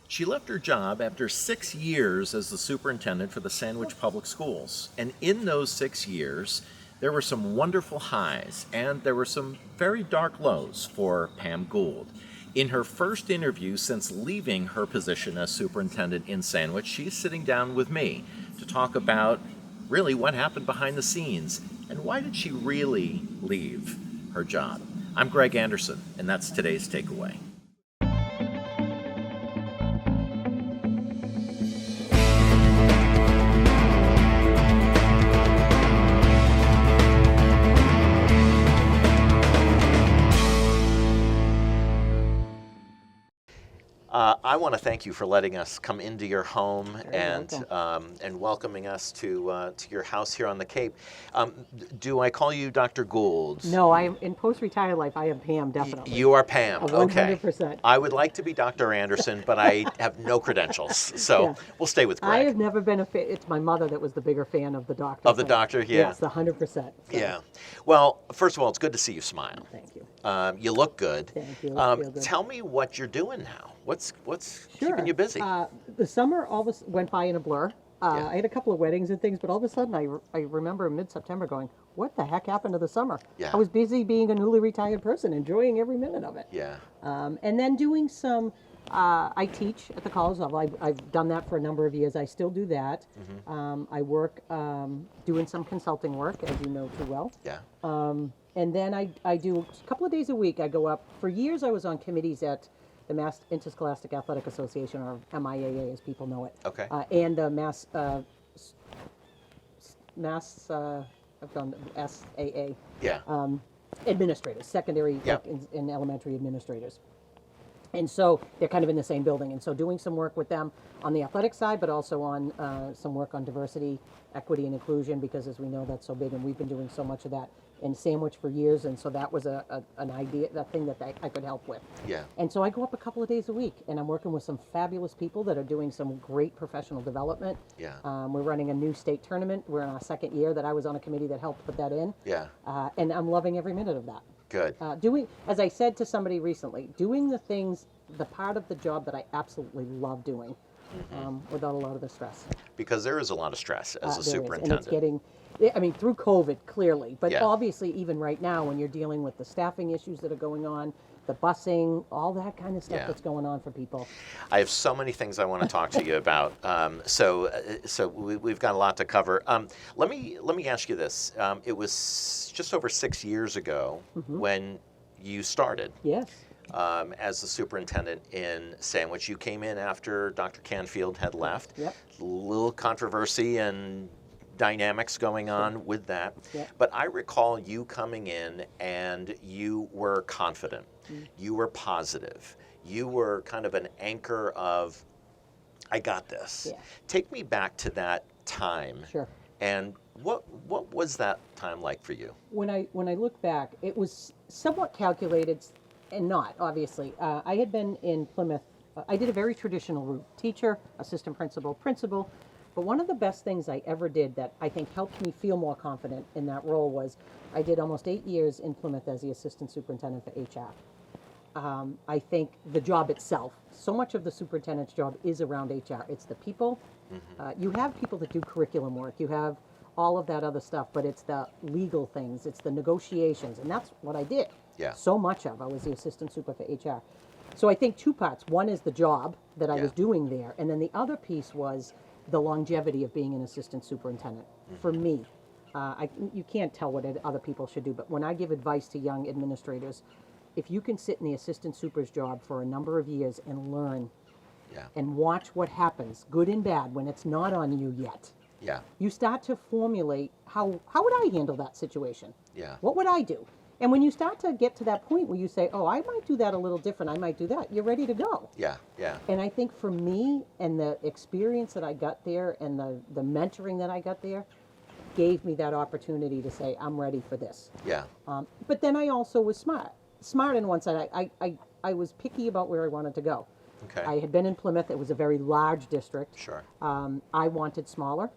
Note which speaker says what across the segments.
Speaker 1: She left her job after 6 years as the superintendent for the Sandwich Public Schools. And in those 6 years, there were some wonderful highs and there were some very dark lows for Pam Gould. In her first interview since leaving her position as superintendent in Sandwich, she's sitting down with me to talk about really what happened behind the scenes and why did she really leave her job. I'm Greg Anderson, and that's today's takeaway. I want to thank you for letting us come into your home and welcoming us to your house here on the Cape. Do I call you Dr. Gould?
Speaker 2: No, I am in post-retired life. I am Pam, definitely.
Speaker 1: You are Pam.
Speaker 2: 100%.
Speaker 1: Okay. I would like to be Dr. Anderson, but I have no credentials, so we'll stay with Greg.
Speaker 2: I have never been a fan. It's my mother that was the bigger fan of the doctor.
Speaker 1: Of the doctor, yeah.
Speaker 2: Yes, 100%. So.
Speaker 1: Yeah. Well, first of all, it's good to see you smile.
Speaker 2: Thank you.
Speaker 1: You look good.
Speaker 2: Thank you. Feel good.
Speaker 1: Tell me what you're doing now. What's
Speaker 2: Sure.
Speaker 1: keeping you busy?
Speaker 2: The summer all this went by in a blur. I had a couple of weddings and things, but all of a sudden I remember mid-September going, what the heck happened to the summer?
Speaker 1: Yeah.
Speaker 2: I was busy being a newly retired person, enjoying every minute of it.
Speaker 1: Yeah.
Speaker 2: And then doing some, I teach at the college level. I've done that for a number of years. I still do that. Mm-hmm. I work doing some consulting work, as you know too well.
Speaker 1: Yeah.
Speaker 2: And then I do a couple of days a week. I go up. For years I was on committees at the Mass Interscholastic Athletic Association, or MIAA as people know it.
Speaker 1: Okay.
Speaker 2: And the Mass, I've done SAA.
Speaker 1: Yeah.
Speaker 2: Administrators, secondary and elementary administrators. And so they're kind of in the same building. And so doing some work with them on the athletic side, but also on some work on diversity, equity, and inclusion, because as we know, that's so big. And we've been doing so much of that in Sandwich for years. And so that was an idea, that thing that I could help with.
Speaker 1: Yeah.
Speaker 2: And so I go up a couple of days a week, and I'm working with some fabulous people that are doing some great professional development.
Speaker 1: Yeah.
Speaker 2: We're running a new state tournament. We're in our second year that I was on a committee that helped put that in.
Speaker 1: Yeah.
Speaker 2: And I'm loving every minute of that.
Speaker 1: Good.
Speaker 2: Doing, as I said to somebody recently, doing the things, the part of the job that I absolutely love doing, without a lot of the stress.
Speaker 1: Because there is a lot of stress as a superintendent.
Speaker 2: And it's getting, I mean, through COVID, clearly, but
Speaker 1: Yeah.
Speaker 2: obviously even right now when you're dealing with the staffing issues that are going on, the busing, all that kind of stuff
Speaker 1: Yeah.
Speaker 2: that's going on for people.
Speaker 1: I have so many things I want to talk to you about. So we've got a lot to cover. Let me ask you this. It was just over 6 years ago when you started.
Speaker 2: Yes.
Speaker 1: As the superintendent in Sandwich. You came in after Dr. Canfield had left.
Speaker 2: Yep.
Speaker 1: A little controversy and dynamics going on with that.
Speaker 2: Yep.
Speaker 1: But I recall you coming in and you were confident. You were positive. You were kind of an anchor of, I got this.
Speaker 2: Yeah.
Speaker 1: Take me back to that time.
Speaker 2: Sure.
Speaker 1: And what was that time like for you?
Speaker 2: When I look back, it was somewhat calculated, and not, obviously. I had been in Plymouth. I did a very traditional route: teacher, assistant principal, principal. But one of the best things I ever did that I think helped me feel more confident in that role was I did almost 8 years in Plymouth as the assistant superintendent for HR. I think the job itself, so much of the superintendent's job is around HR. It's the people. You have people that do curriculum work. You have all of that other stuff, but it's the legal things. It's the negotiations, and that's what I did.
Speaker 1: Yeah.
Speaker 2: So much of. I was the assistant super for HR. So I think two parts. One is the job that I was doing there, and then the other piece was the longevity of being an assistant superintendent. For me, you can't tell what other people should do, but when I give advice to young administrators, if you can sit in the assistant super's job for a number of years and learn and watch what happens, good and bad, when it's not on you yet, you start to formulate how would I handle that situation? What would I do? And when you start to get to that point where you say, oh, I might do that a little different, I might do that, you're ready to go.
Speaker 1: Yeah.
Speaker 2: And I think for me, and the experience that I got there and the mentoring that I got there gave me that opportunity to say, I'm ready for this.
Speaker 1: Yeah.
Speaker 2: But then I also was smart. Smart in one side. I was picky about where I wanted to go.
Speaker 1: Okay.
Speaker 2: I had been in Plymouth. It was a very large district.
Speaker 1: Sure.
Speaker 2: I wanted smaller.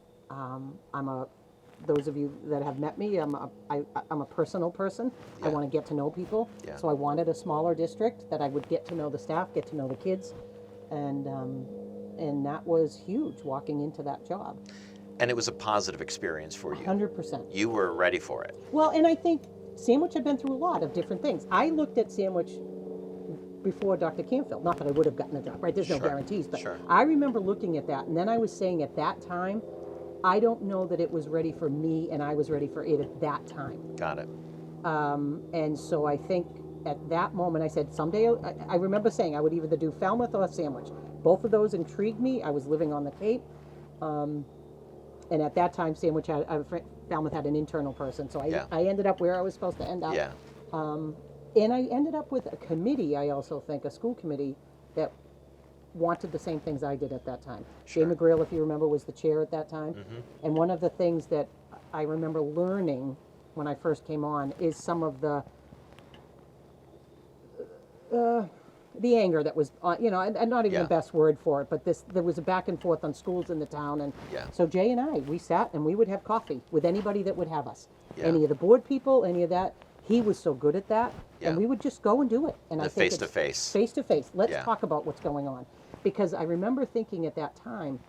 Speaker 2: Those of you that have met me, I'm a personal person. I want to get to know people.
Speaker 1: Yeah.
Speaker 2: So I wanted a smaller district that I would get to know the staff, get to know the kids. And that was huge, walking into that job.
Speaker 1: And it was a positive experience for you.
Speaker 2: 100%.
Speaker 1: You were ready for it.
Speaker 2: Well, and I think Sandwich had been through a lot of different things. I looked at Sandwich before Dr. Canfield. Not that I would have gotten the job, right? There's no
Speaker 1: Sure,
Speaker 2: guarantees, but
Speaker 1: sure.
Speaker 2: I remember looking at that, and then I was saying at that time, I don't know that it was ready for me, and I was ready for it at that time.
Speaker 1: Got it.
Speaker 2: And so I think at that moment I said, someday, I remember saying I would either do Falmouth or Sandwich. Both of those intrigued me. I was living on the Cape. And at that time, Falmouth had an internal person. So I ended up where I was supposed to end up.
Speaker 1: Yeah.
Speaker 2: And I ended up with a committee, I also think, a school committee that wanted the same things I did at that time.
Speaker 1: Sure.
Speaker 2: Jay McGrail, if you remember, was the chair at that time.
Speaker 1: Mm-hmm.
Speaker 2: And one of the things that I remember learning when I first came on is some of the anger that was, and not even the best word for it, but there was a back and forth on schools in the town. And so Jay and I, we sat and we would have coffee with anybody that would have us.
Speaker 1: Yeah.
Speaker 2: Any of the board people, any of that. He was so good at that.
Speaker 1: Yeah.
Speaker 2: And we would just go and do it. And I think
Speaker 1: face-to-face.
Speaker 2: Face-to-face. Let's
Speaker 1: Yeah.
Speaker 2: talk about what's going on. Because I remember thinking at that time,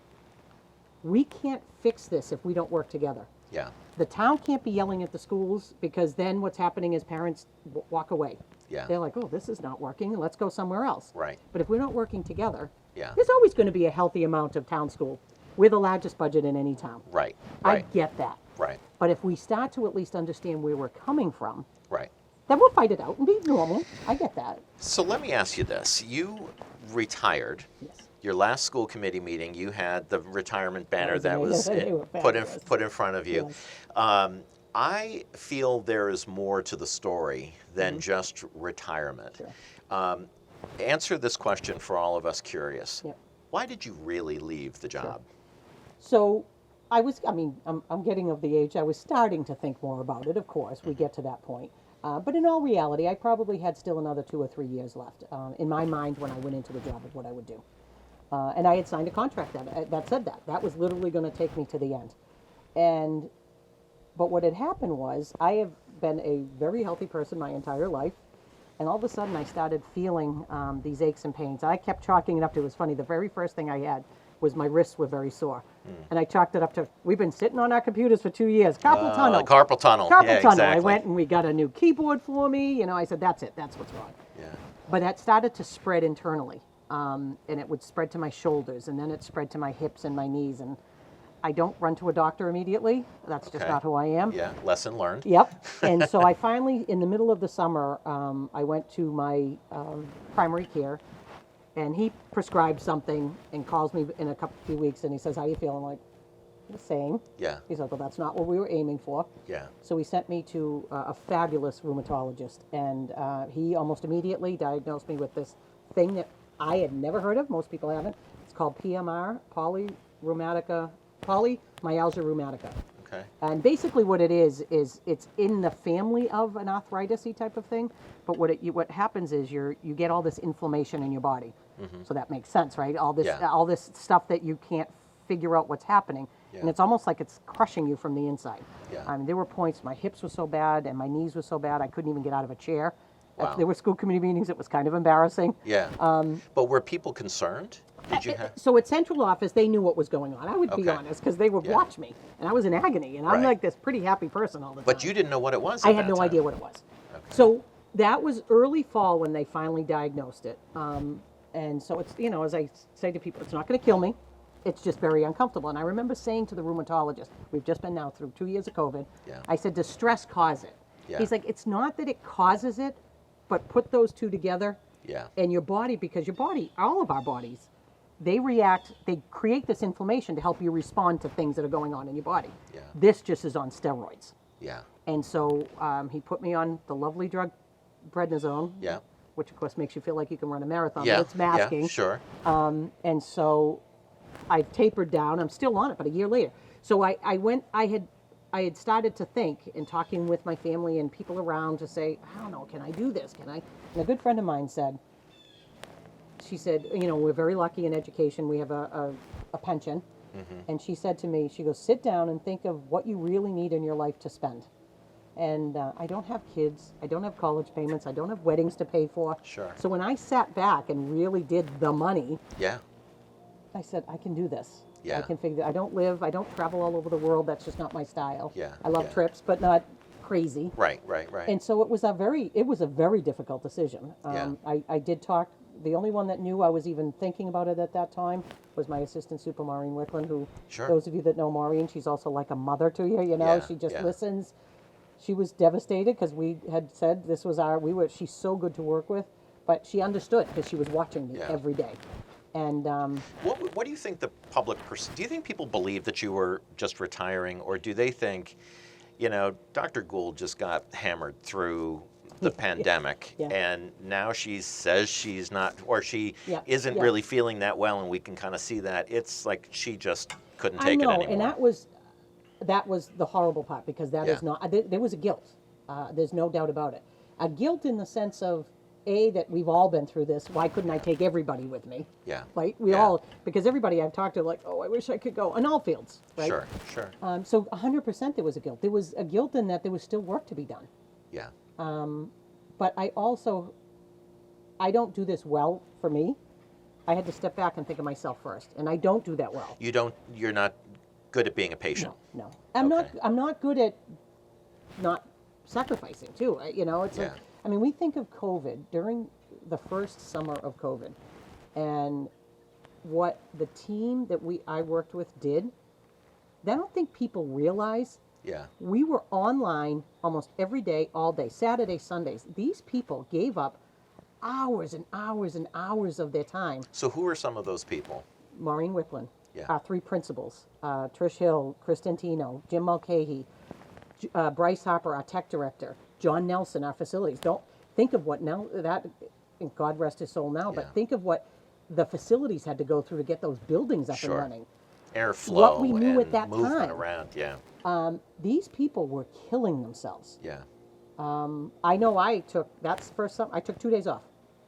Speaker 2: we can't fix this if we don't work together.
Speaker 1: Yeah.
Speaker 2: The town can't be yelling at the schools, because then what's happening is parents walk away.
Speaker 1: Yeah.
Speaker 2: They're like, oh, this is not working, let's go somewhere else.
Speaker 1: Right.
Speaker 2: But if we're not working together,
Speaker 1: Yeah.
Speaker 2: there's always going to be a healthy amount of town school. We're the largest budget in any town.
Speaker 1: Right.
Speaker 2: I
Speaker 1: Right.
Speaker 2: get that.
Speaker 1: Right.
Speaker 2: But if we start to at least understand where we're coming from,
Speaker 1: Right.
Speaker 2: then we'll fight it out and be normal. I get that.
Speaker 1: So let me ask you this. You retired.
Speaker 2: Yes.
Speaker 1: Your last school committee meeting, you had the retirement banner
Speaker 2: was
Speaker 1: that was
Speaker 2: amazing. They were
Speaker 1: put
Speaker 2: fabulous.
Speaker 1: in front of you.
Speaker 2: Yes.
Speaker 1: I feel there is more to the story than
Speaker 2: Mm-hmm.
Speaker 1: just retirement.
Speaker 2: Sure.
Speaker 1: Answer this question for all of us curious.
Speaker 2: Yep.
Speaker 1: Why did you really leave the job?
Speaker 2: So I'm getting of the age, I was starting to think more about it, of course. We get to that point. But in all reality, I probably had still another 2 or 3 years left in my mind when I went into the job of what I would do. And I had signed a contract that said that. That was literally going to take me to the end. But what had happened was, I have been a very healthy person my entire life. And all of a sudden, I started feeling these aches and pains. I kept chalking it up to, it was funny, the very first thing I had was my wrists were very sore. And I chalked it up to, we've been sitting on our computers for 2 years. Carpal tunnel.
Speaker 1: Carpal tunnel.
Speaker 2: Carpal
Speaker 1: Yeah,
Speaker 2: tunnel.
Speaker 1: exactly.
Speaker 2: I went and we got a new keyboard for me. I said, that's it. That's what's wrong.
Speaker 1: Yeah.
Speaker 2: But that started to spread internally. And it would spread to my shoulders, and then it spread to my hips and my knees. And I don't run to a doctor immediately. That's just
Speaker 1: Okay.
Speaker 2: not who I am.
Speaker 1: Yeah. Lesson learned.
Speaker 2: Few And so I finally, in the middle of the summer, I went to my primary care, and he prescribed something and calls me in a few weeks, and he says, how you feeling? I'm like, the same.
Speaker 1: Yeah.
Speaker 2: He's like, well, that's not what we were aiming for.
Speaker 1: Yeah.
Speaker 2: So he sent me to a fabulous rheumatologist, and he almost immediately diagnosed me with this thing that I had never heard of. Most people haven't. It's called PMR, polymyalgia rheumatica.
Speaker 1: Okay.
Speaker 2: And basically what it is it's in the family of an arthritis-y type of thing, but what happens is you get all this inflammation in your body.
Speaker 1: Mm-hmm.
Speaker 2: So that makes sense, right? All this
Speaker 1: Yeah.
Speaker 2: all this stuff that you can't figure out what's happening.
Speaker 1: Yeah.
Speaker 2: And it's almost like it's crushing you from the inside.
Speaker 1: Yeah.
Speaker 2: I mean, there were points, my hips were so bad and my knees were so bad, I couldn't even get out of a chair.
Speaker 1: Wow.
Speaker 2: There were school committee meetings, it was kind of embarrassing.
Speaker 1: Yeah. But were people concerned? Did you have?
Speaker 2: So at central office, they knew what was going on. I would be
Speaker 1: Okay.
Speaker 2: honest, because they would
Speaker 1: Yeah.
Speaker 2: watch me, and I was in agony, and I'm
Speaker 1: Right.
Speaker 2: like this pretty happy person all the time.
Speaker 1: But you didn't know what it was.
Speaker 2: I
Speaker 1: at
Speaker 2: had
Speaker 1: that
Speaker 2: no
Speaker 1: time.
Speaker 2: idea what it was.
Speaker 1: Okay.
Speaker 2: So that was early fall when they finally diagnosed it. And so it's, as I say to people, it's not going to kill me. It's just very uncomfortable. And I remember saying to the rheumatologist, we've just been now through 2 years of COVID.
Speaker 1: Yeah.
Speaker 2: I said, does stress cause it?
Speaker 1: Yeah.
Speaker 2: He's like, it's not that it causes it, but put those two together.
Speaker 1: Yeah.
Speaker 2: And your body, because your body, all of our bodies, they create this inflammation to help you respond to things that are going on in your body.
Speaker 1: Yeah.
Speaker 2: This just is on steroids.
Speaker 1: Yeah.
Speaker 2: And so he put me on the lovely drug prednisone,
Speaker 1: Yeah.
Speaker 2: which of course makes you feel like you can run a marathon,
Speaker 1: Yeah.
Speaker 2: but it's masking.
Speaker 1: Yeah. Sure.
Speaker 2: And so I've tapered down. I'm still on it, but a year later. So I had started to think, and talking with my family and people around, to say, I don't know, can I do this? Can I? And a good friend of mine said, she said, we're very lucky in education. We have a pension. And she said to me, she goes, sit down and think of what you really need in your life to spend. and I don't have kids. I don't have college payments. I don't have weddings to pay for.
Speaker 1: Sure.
Speaker 2: So when I sat back and really did the money,
Speaker 1: Yeah.
Speaker 2: I said, I can do this.
Speaker 1: Yeah.
Speaker 2: I can figure. I don't travel all over the world. That's just not my style.
Speaker 1: Yeah,
Speaker 2: I love
Speaker 1: yeah.
Speaker 2: trips, but not crazy.
Speaker 1: Right.
Speaker 2: And so it was a very difficult decision. I did talk. The only one that knew I was even thinking about it at that time was my assistant super, Maureen Wickland, who,
Speaker 1: Sure.
Speaker 2: those of you that know Maureen, she's also like a mother to you, you know,
Speaker 1: Yeah,
Speaker 2: she just
Speaker 1: yeah.
Speaker 2: listens. She was devastated because we had said this was she's so good to work with, but she understood because she was watching me
Speaker 1: Yeah.
Speaker 2: every day. And
Speaker 1: What do you think the public do you think people believe that you were just retiring, or do they think, Dr. Gould just got hammered through the pandemic,
Speaker 2: Yeah.
Speaker 1: and now she says she's not, or she
Speaker 2: Yeah,
Speaker 1: isn't
Speaker 2: yeah.
Speaker 1: really feeling that well, and we can kind of see that it's like she just couldn't take
Speaker 2: I know,
Speaker 1: it anymore.
Speaker 2: and that was the horrible part because that is
Speaker 1: Yeah.
Speaker 2: not. There was a guilt. There's no doubt about it. A guilt in the sense of that we've all been through this. Why couldn't I take everybody with me?
Speaker 1: Yeah.
Speaker 2: Right. We
Speaker 1: Yeah.
Speaker 2: all, because everybody I've talked to, like, oh, I wish I could go in all fields. Right.
Speaker 1: Sure.
Speaker 2: So 100% there was a guilt. There was a guilt in that there was still work to be done.
Speaker 1: Yeah.
Speaker 2: But I don't do this well for me. I had to step back and think of myself first, and I don't do that well.
Speaker 1: You're not good at being a patient.
Speaker 2: No. I'm
Speaker 1: Okay.
Speaker 2: not good at not sacrificing too. It's like,
Speaker 1: Yeah.
Speaker 2: I mean, we think of COVID during the first summer of COVID, and what the team that I worked with did. I don't think people realize
Speaker 1: Yeah.
Speaker 2: we were online almost every day, all day, Saturday, Sundays. These people gave up hours and hours and hours of their time.
Speaker 1: So who are some of those people?
Speaker 2: Maureen Wickland,
Speaker 1: Yeah.
Speaker 2: our three principals, Trish Hill, Chris Tantino, Jim Mulcahy, Bryce Harper, our tech director, John Nelson, our facilities. Don't think of what and God rest his soul now, but
Speaker 1: Yeah.
Speaker 2: think of what the facilities had to go through to get those buildings up
Speaker 1: Sure.
Speaker 2: and running.
Speaker 1: Airflow
Speaker 2: What we knew
Speaker 1: and
Speaker 2: at that
Speaker 1: movement
Speaker 2: time.
Speaker 1: around. Yeah.
Speaker 2: These people were killing themselves.
Speaker 1: Yeah.
Speaker 2: I know that's the first summer, I took 2 days off,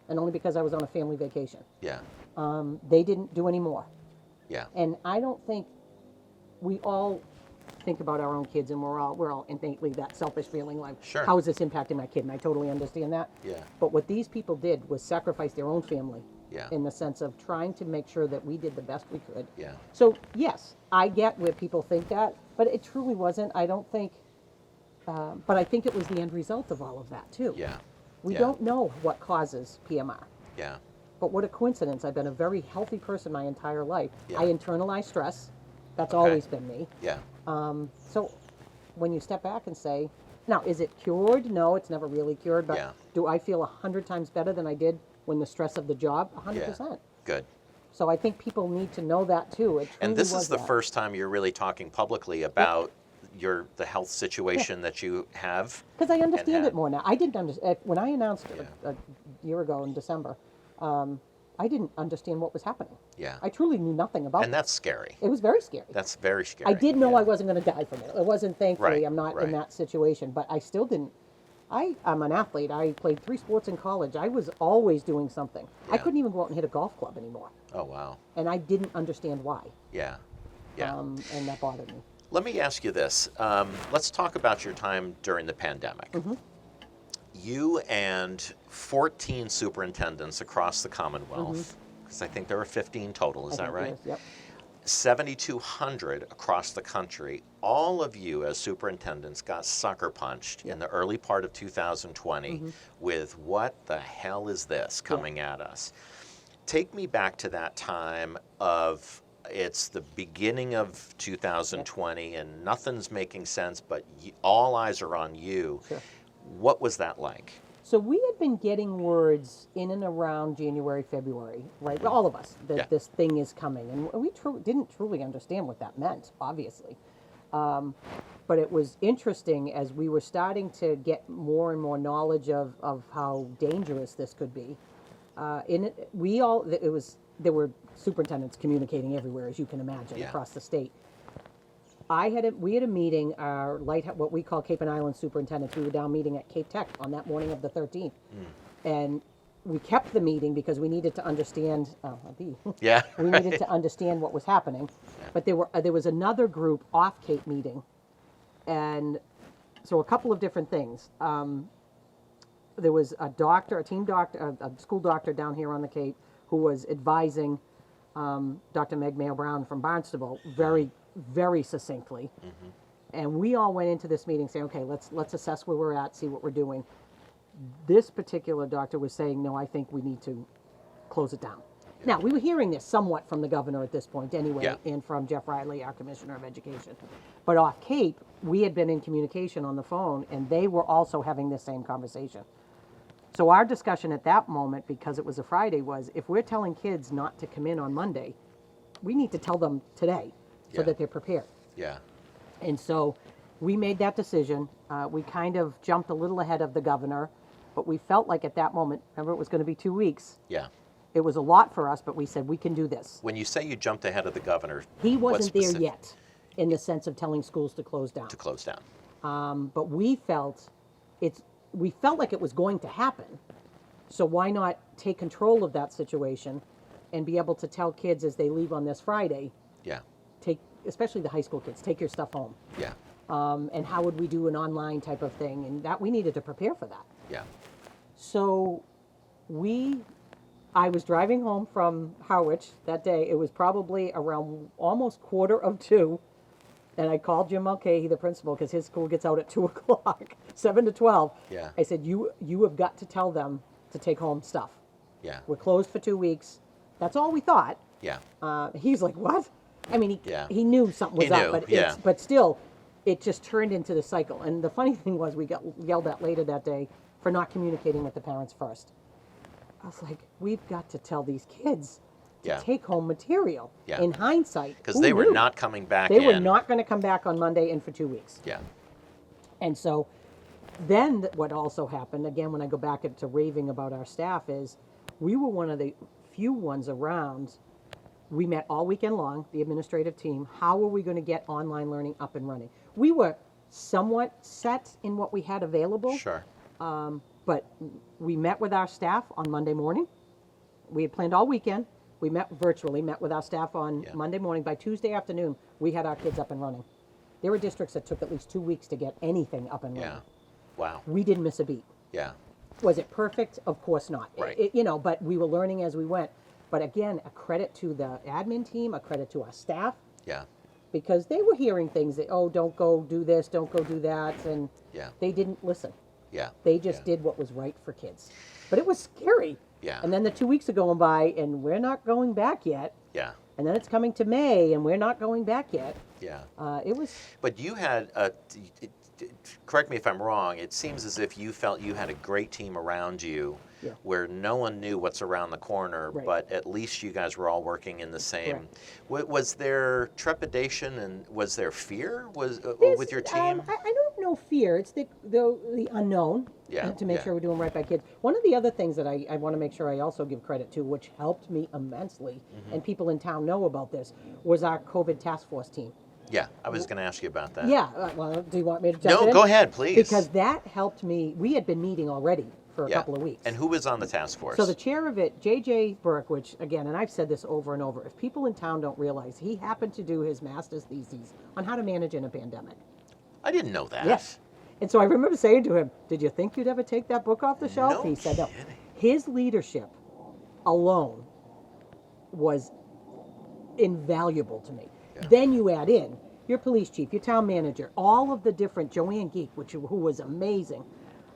Speaker 2: and only because I was on a family vacation.
Speaker 1: Yeah.
Speaker 2: They didn't do any more.
Speaker 1: Yeah.
Speaker 2: And I don't think we all think about our own kids, and we're all innately that selfish feeling like,
Speaker 1: Sure.
Speaker 2: how is this impacting my kid? And I totally understand that.
Speaker 1: Yeah.
Speaker 2: But what these people did was sacrifice their own family
Speaker 1: Yeah.
Speaker 2: in the sense of trying to make sure that we did the best we could.
Speaker 1: Yeah.
Speaker 2: So yes, I get where people think that, but it truly wasn't. I don't think, but I think it was the end result of all of that too.
Speaker 1: Yeah.
Speaker 2: We
Speaker 1: Yeah.
Speaker 2: don't know what causes PMR.
Speaker 1: Yeah.
Speaker 2: But what a coincidence. I've been a very healthy person my entire life.
Speaker 1: Yeah.
Speaker 2: I internalize stress. That's
Speaker 1: Okay.
Speaker 2: always been me.
Speaker 1: Yeah.
Speaker 2: So when you step back and say, now, is it cured? No, it's never really cured. But
Speaker 1: Yeah.
Speaker 2: do I feel 100 times better than I did when the stress of the job?
Speaker 1: Yeah.
Speaker 2: 100%.
Speaker 1: Good.
Speaker 2: So I think people need to know that too. It
Speaker 1: And
Speaker 2: truly
Speaker 1: this
Speaker 2: was
Speaker 1: is the
Speaker 2: that.
Speaker 1: first time you're really talking publicly about the health situation that you have.
Speaker 2: Because I understand
Speaker 1: had.
Speaker 2: it more now. I didn't understand. When I announced
Speaker 1: Yeah.
Speaker 2: a year ago in December, I didn't understand what was happening.
Speaker 1: Yeah.
Speaker 2: I truly knew nothing about
Speaker 1: And
Speaker 2: it.
Speaker 1: that's scary.
Speaker 2: It was very scary.
Speaker 1: That's very scary.
Speaker 2: I did know
Speaker 1: Yeah.
Speaker 2: I wasn't going to die from it. It wasn't, thankfully,
Speaker 1: Right,
Speaker 2: I'm not
Speaker 1: right.
Speaker 2: in that situation, but I still didn't. I'm an athlete. I played 3 sports in college. I was always doing something. I
Speaker 1: Yeah.
Speaker 2: couldn't even go out and hit a golf club anymore.
Speaker 1: Oh, wow.
Speaker 2: And I didn't understand why.
Speaker 1: Yeah. Yeah.
Speaker 2: And that bothered me.
Speaker 1: Let me ask you this. Let's talk about your time during the pandemic.
Speaker 2: Mm-hmm.
Speaker 1: You and 14 superintendents across the Commonwealth, because I think there were 15 total, is
Speaker 2: Mm-hmm. I
Speaker 1: that
Speaker 2: think it
Speaker 1: right?
Speaker 2: is, Yep.
Speaker 1: 7,200 across the country. All of you as superintendents got sucker punched in the early part of 2020 with what the hell is this coming at us? Take me back to that time of it's the beginning of 2020 and nothing's making sense, but all eyes are on you.
Speaker 2: Sure.
Speaker 1: What was that like?
Speaker 2: So we had been getting words in and around January, February, right? All of us, that
Speaker 1: Yeah.
Speaker 2: this thing is coming. And we didn't truly understand what that meant, obviously. But it was interesting as we were starting to get more and more knowledge of how dangerous this could be. There were superintendents communicating everywhere, as you can imagine,
Speaker 1: Yeah.
Speaker 2: across the state. We had a meeting, what we call Cape and Island superintendents. We were down meeting at Cape Tech on that morning of the 13th. And we kept the meeting because we needed to understand,
Speaker 1: Yeah.
Speaker 2: we needed to understand what was happening. But there was another group off Cape meeting, and So a couple of different things. There was a doctor, a team doctor, a school doctor down here on the Cape who was advising Dr. Meg Mayo Brown from Barnstable very, very succinctly. And we all went into this meeting saying, okay, let's assess where we're at, see what we're doing. This particular doctor was saying, no, I think we need to close it down. Now, we were hearing this somewhat from the governor at this point anyway, and from Jeff Riley, our Commissioner of Education. But off Cape, we had been in communication on the phone, and they were also having this same conversation. So our discussion at that moment, because it was a Friday, was if we're telling kids not to come in on Monday, we need to tell them today so that they're prepared.
Speaker 1: Yeah.
Speaker 2: And so we made that decision. We kind of jumped a little ahead of the governor, but we felt like at that moment, remember it was going to be 2 weeks.
Speaker 1: Yeah.
Speaker 2: It was a lot for us, but we said we can do this.
Speaker 1: When you say you jumped ahead of the governor,
Speaker 2: He
Speaker 1: what
Speaker 2: wasn't there
Speaker 1: specific-
Speaker 2: yet in the sense of telling schools to close down.
Speaker 1: To close down.
Speaker 2: But we felt like it was going to happen. So why not take control of that situation and be able to tell kids as they leave on this Friday,
Speaker 1: Yeah.
Speaker 2: especially the high school kids, take your stuff home.
Speaker 1: Yeah.
Speaker 2: And how would we do an online type of thing? And that we needed to prepare for that.
Speaker 1: Yeah.
Speaker 2: So I was driving home from Harwich that day. It was probably around almost 1:45. And I called Jim Mulcahy, the principal, because his school gets out at 2 o'clock, 7 to 12.
Speaker 1: Yeah.
Speaker 2: I said, you have got to tell them to take home stuff.
Speaker 1: Yeah.
Speaker 2: We're closed for 2 weeks. That's all we thought.
Speaker 1: Yeah.
Speaker 2: He's like, what? I mean, he knew something was
Speaker 1: He
Speaker 2: up,
Speaker 1: knew,
Speaker 2: but still, it just turned into the cycle. And the funny thing was we got yelled at later that day for not communicating with the parents first. I was like, we've got to tell these kids to take home material.
Speaker 1: Yeah.
Speaker 2: In hindsight,
Speaker 1: Because they were not coming back
Speaker 2: They
Speaker 1: in.
Speaker 2: were not going to come back on Monday and for 2 weeks.
Speaker 1: Yeah.
Speaker 2: And so then what also happened, again, when I go back to raving about our staff, is we were one of the few ones around. We met all weekend long, the administrative team. How are we going to get online learning up and running? We were somewhat set in what we had available.
Speaker 1: Sure.
Speaker 2: But we met with our staff on Monday morning. We had planned all weekend. We met virtually, met with our staff on Monday morning. By Tuesday afternoon, we had our kids up and running. There were districts that took at least 2 weeks to get anything up and running.
Speaker 1: Yeah. Wow.
Speaker 2: We didn't miss a beat.
Speaker 1: Yeah.
Speaker 2: Was it perfect? Of course not.
Speaker 1: Right.
Speaker 2: But we were learning as we went. But again, a credit to the admin team, a credit to our staff,
Speaker 1: Yeah.
Speaker 2: because they were hearing things that, oh, don't go do this, don't go do that, and they didn't listen.
Speaker 1: Yeah.
Speaker 2: They just did what was right for kids. But it was scary.
Speaker 1: Yeah.
Speaker 2: And then the 2 weeks are going by, and we're not going back yet.
Speaker 1: Yeah.
Speaker 2: And then it's coming to May, and we're not going back yet.
Speaker 1: Yeah.
Speaker 2: It was...
Speaker 1: But you had, correct me if I'm wrong, it seems as if you felt you had a great team around you where no one knew what's around the corner, but at least you guys were all working in the same. Was there trepidation and was there fear with your team?
Speaker 2: I don't know fear. It's the unknown to make sure we're doing right by kids. One of the other things that I want to make sure I also give credit to, which helped me immensely, and people in town know about this, was our COVID task force team.
Speaker 1: Yeah, I was going to ask you about that.
Speaker 2: Yeah, well, do you want me to jump in?
Speaker 1: No, go ahead, please.
Speaker 2: Because that helped me. We had been meeting already for a couple of weeks.
Speaker 1: And who was on the task force?
Speaker 2: So the chair of it, J.J. Burke, which, again, and I've said this over and over, if people in town don't realize, he happened to do his master's thesis on how to manage in a pandemic.
Speaker 1: I didn't know that.
Speaker 2: Yes. And so I remember saying to him, did you think you'd ever take that book off the shelf?
Speaker 1: No
Speaker 2: He said no.
Speaker 1: kidding.
Speaker 2: His leadership alone was invaluable to me.
Speaker 1: Yeah.
Speaker 2: Then you add in your police chief, your town manager, all of the different, Joanne Geek, who was amazing.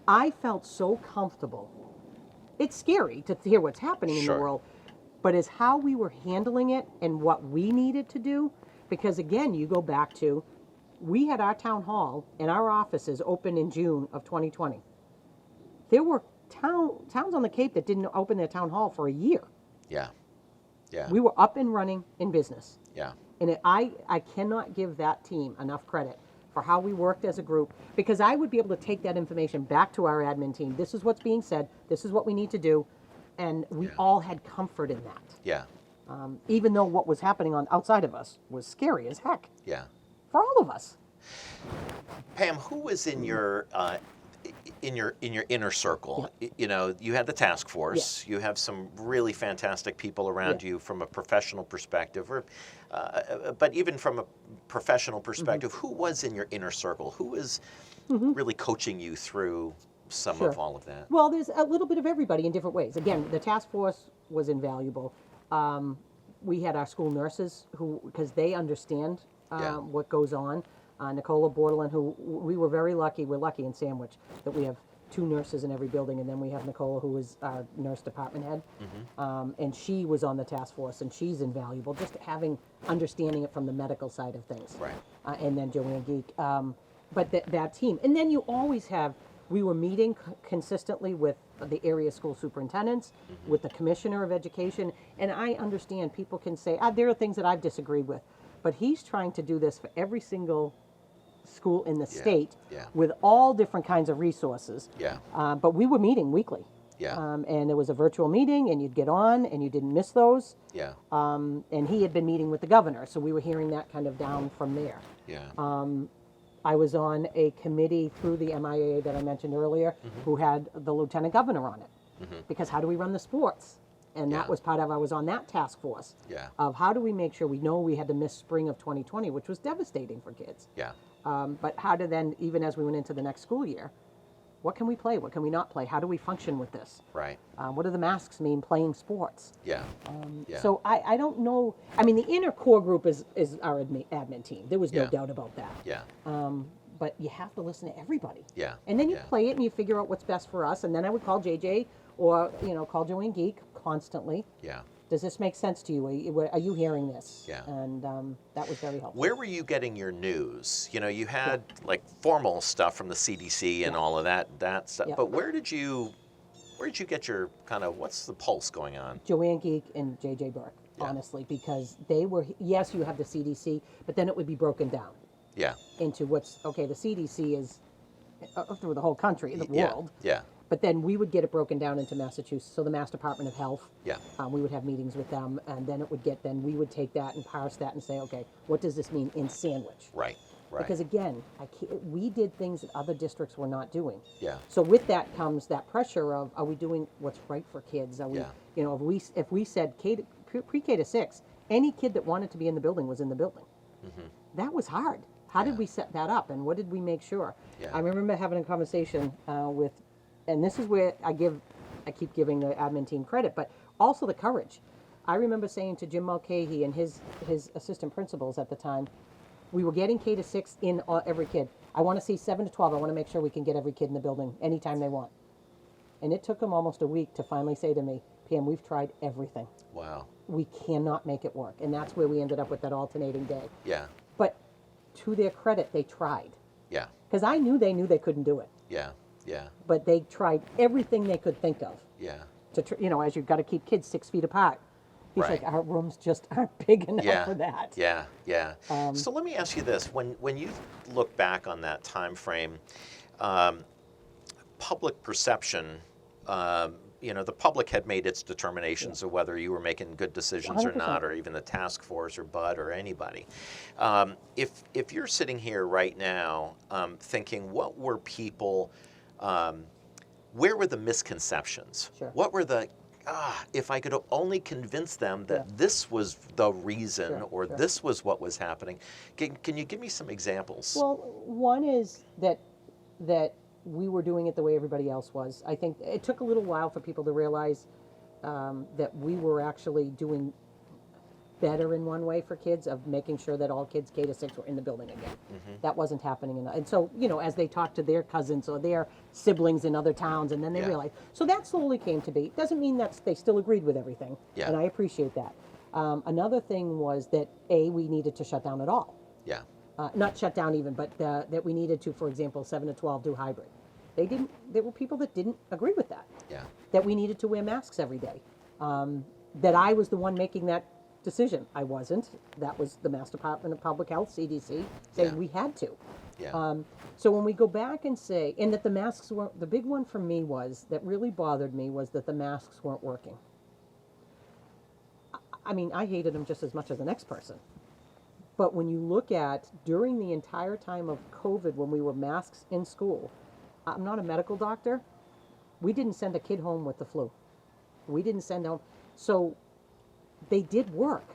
Speaker 2: I felt so comfortable. It's scary to hear what's happening in the world, but it's how we were handling it and what we needed to do. Because again, you go back to, we had our town hall and our offices open in June of 2020. There were towns on the Cape that didn't open their town hall for a year.
Speaker 1: Yeah. Yeah.
Speaker 2: We were up and running in business.
Speaker 1: Yeah.
Speaker 2: And I cannot give that team enough credit for how we worked as a group, because I would be able to take that information back to our admin team. This is what's being said. This is what we need to do. And we all had comfort in that.
Speaker 1: Yeah.
Speaker 2: Even though what was happening on outside of us was scary as heck.
Speaker 1: Yeah.
Speaker 2: For all of us.
Speaker 1: Pam, who was in your inner circle? You know, you had the task force. You have some really fantastic people around you from a professional perspective, but even from a professional perspective, who was in your inner circle? Who was
Speaker 3: really coaching you through some
Speaker 2: Sure.
Speaker 3: of all of that.
Speaker 2: Well, there's a little bit of everybody in different ways. Again, the task force was invaluable. We had our school nurses who, because they understand
Speaker 3: Yeah.
Speaker 2: what goes on. Nicola Bordelin, who we were very lucky, we're lucky in Sandwich that we have 2 nurses in every building, and then we have Nicola, who is our nurse department head. And she was on the task force, and she's invaluable, just having, understanding it from the medical side of things.
Speaker 3: Right.
Speaker 2: And then Joanne Geek. But that team. And then you always have, we were meeting consistently with the area school superintendents, with the commissioner of education. And I understand people can say, there are things that I've disagreed with. But he's trying to do this for every single school in the state
Speaker 3: yeah.
Speaker 2: with all different kinds of resources.
Speaker 3: Yeah.
Speaker 2: But we were meeting weekly.
Speaker 3: Yeah.
Speaker 2: And it was a virtual meeting, and you'd get on, and you didn't miss those.
Speaker 3: Yeah.
Speaker 2: And he had been meeting with the governor, so we were hearing that kind of down from there.
Speaker 3: Yeah.
Speaker 2: I was on a committee through the MIAA that I mentioned earlier, who had the lieutenant governor on it. Because how do we run the sports? And that
Speaker 3: Yeah.
Speaker 2: was part of, I was on that task force
Speaker 3: Yeah.
Speaker 2: of how do we make sure, we know we had to miss spring of 2020, which was devastating for kids.
Speaker 3: Yeah.
Speaker 2: But how to then, even as we went into the next school year, what can we play? What can we not play? How do we function with this?
Speaker 3: Right.
Speaker 2: What do the masks mean playing sports?
Speaker 3: Yeah. Yeah.
Speaker 2: So I don't know. I mean, the inner core group is our admin team. There was no
Speaker 3: Yeah.
Speaker 2: doubt about that.
Speaker 3: Yeah.
Speaker 2: But you have to listen to everybody.
Speaker 3: Yeah.
Speaker 2: And then you
Speaker 3: Yeah.
Speaker 2: play it and you figure out what's best for us. And then I would call JJ or, call Joanne Geek constantly.
Speaker 3: Yeah.
Speaker 2: Does this make sense to you? Are you hearing this?
Speaker 3: Yeah.
Speaker 2: And that was very helpful.
Speaker 3: Where were you getting your news? You had like formal stuff from the CDC and all of that stuff.
Speaker 2: Yeah.
Speaker 3: But where did you get your kind of, what's the pulse going on?
Speaker 2: Joanne Geek and JJ Burke,
Speaker 3: Yeah.
Speaker 2: honestly, because they were, yes, you have the CDC, but then it would be broken down
Speaker 3: Yeah.
Speaker 2: into what's, okay, the CDC is through the whole country, the
Speaker 3: Yeah.
Speaker 2: world.
Speaker 3: Yeah.
Speaker 2: But then we would get it broken down into Massachusetts. So the Mass Department of Health,
Speaker 3: Yeah.
Speaker 2: we would have meetings with them, and then we would take that and parse that and say, okay, what does this mean in Sandwich?
Speaker 3: Right. Right.
Speaker 2: Because again, we did things that other districts were not doing.
Speaker 3: Yeah.
Speaker 2: So with that comes that pressure of, are we doing what's right for kids? Are we,
Speaker 3: Yeah.
Speaker 2: if we said pre-K to 6, any kid that wanted to be in the building was in the building. That was hard. How did we set that up, and what did we make sure?
Speaker 3: Yeah.
Speaker 2: I remember having a conversation with, and this is where I keep giving the admin team credit, but also the courage. I remember saying to Jim Mulcahy and his assistant principals at the time, we were getting K to 6 in every kid. I want to see 7 to 12. I want to make sure we can get every kid in the building anytime they want. And it took them almost a week to finally say to me, Pam, we've tried everything.
Speaker 3: Wow.
Speaker 2: We cannot make it work. And that's where we ended up with that alternating day.
Speaker 3: Yeah.
Speaker 2: But to their credit, they tried.
Speaker 3: Yeah.
Speaker 2: Because I knew they couldn't do it.
Speaker 3: Yeah. Yeah.
Speaker 2: But they tried everything they could think of.
Speaker 3: Yeah.
Speaker 2: As you've got to keep kids 6 feet apart. He's
Speaker 3: Right.
Speaker 2: like, our rooms just aren't big enough
Speaker 3: Yeah.
Speaker 2: for that.
Speaker 3: Yeah, yeah. So let me ask you this: when you look back on that time frame, public perception, the public had made its determinations of whether you were making good decisions or
Speaker 2: 100%.
Speaker 3: not, or even the task force or Bud or anybody. If you're sitting here right now thinking, what were people? Where were the misconceptions?
Speaker 2: Sure.
Speaker 3: What were the if I could only convince them that this was the reason or this was what was happening. Can you give me some examples?
Speaker 2: Well, one is that we were doing it the way everybody else was. I think it took a little while for people to realize that we were actually doing better in one way for kids, of making sure that all kids K to 6 were in the building again. That wasn't happening enough. And so, as they talked to their cousins or their siblings in other towns, and then they realized. So that slowly came to be. Doesn't mean that they still agreed with everything.
Speaker 3: Yeah.
Speaker 2: And I appreciate that. Another thing was that, we needed to shut down at all.
Speaker 3: Yeah.
Speaker 2: Not shut down even, but that we needed to, for example, 7 to 12 do hybrid. There were people that didn't agree with that.
Speaker 3: Yeah.
Speaker 2: That we needed to wear masks every day. That I was the one making that decision. I wasn't. That was the Mass Department of Public Health, CDC, saying we had to.
Speaker 3: Yeah.
Speaker 2: So when we go back and say, and that the masks weren't, the big one for me that really bothered me was that the masks weren't working. I mean, I hated them just as much as the next person. But when you look at during the entire time of COVID, when we were masks in school, I'm not a medical doctor. We didn't send a kid home with the flu. We didn't send home. So they did work.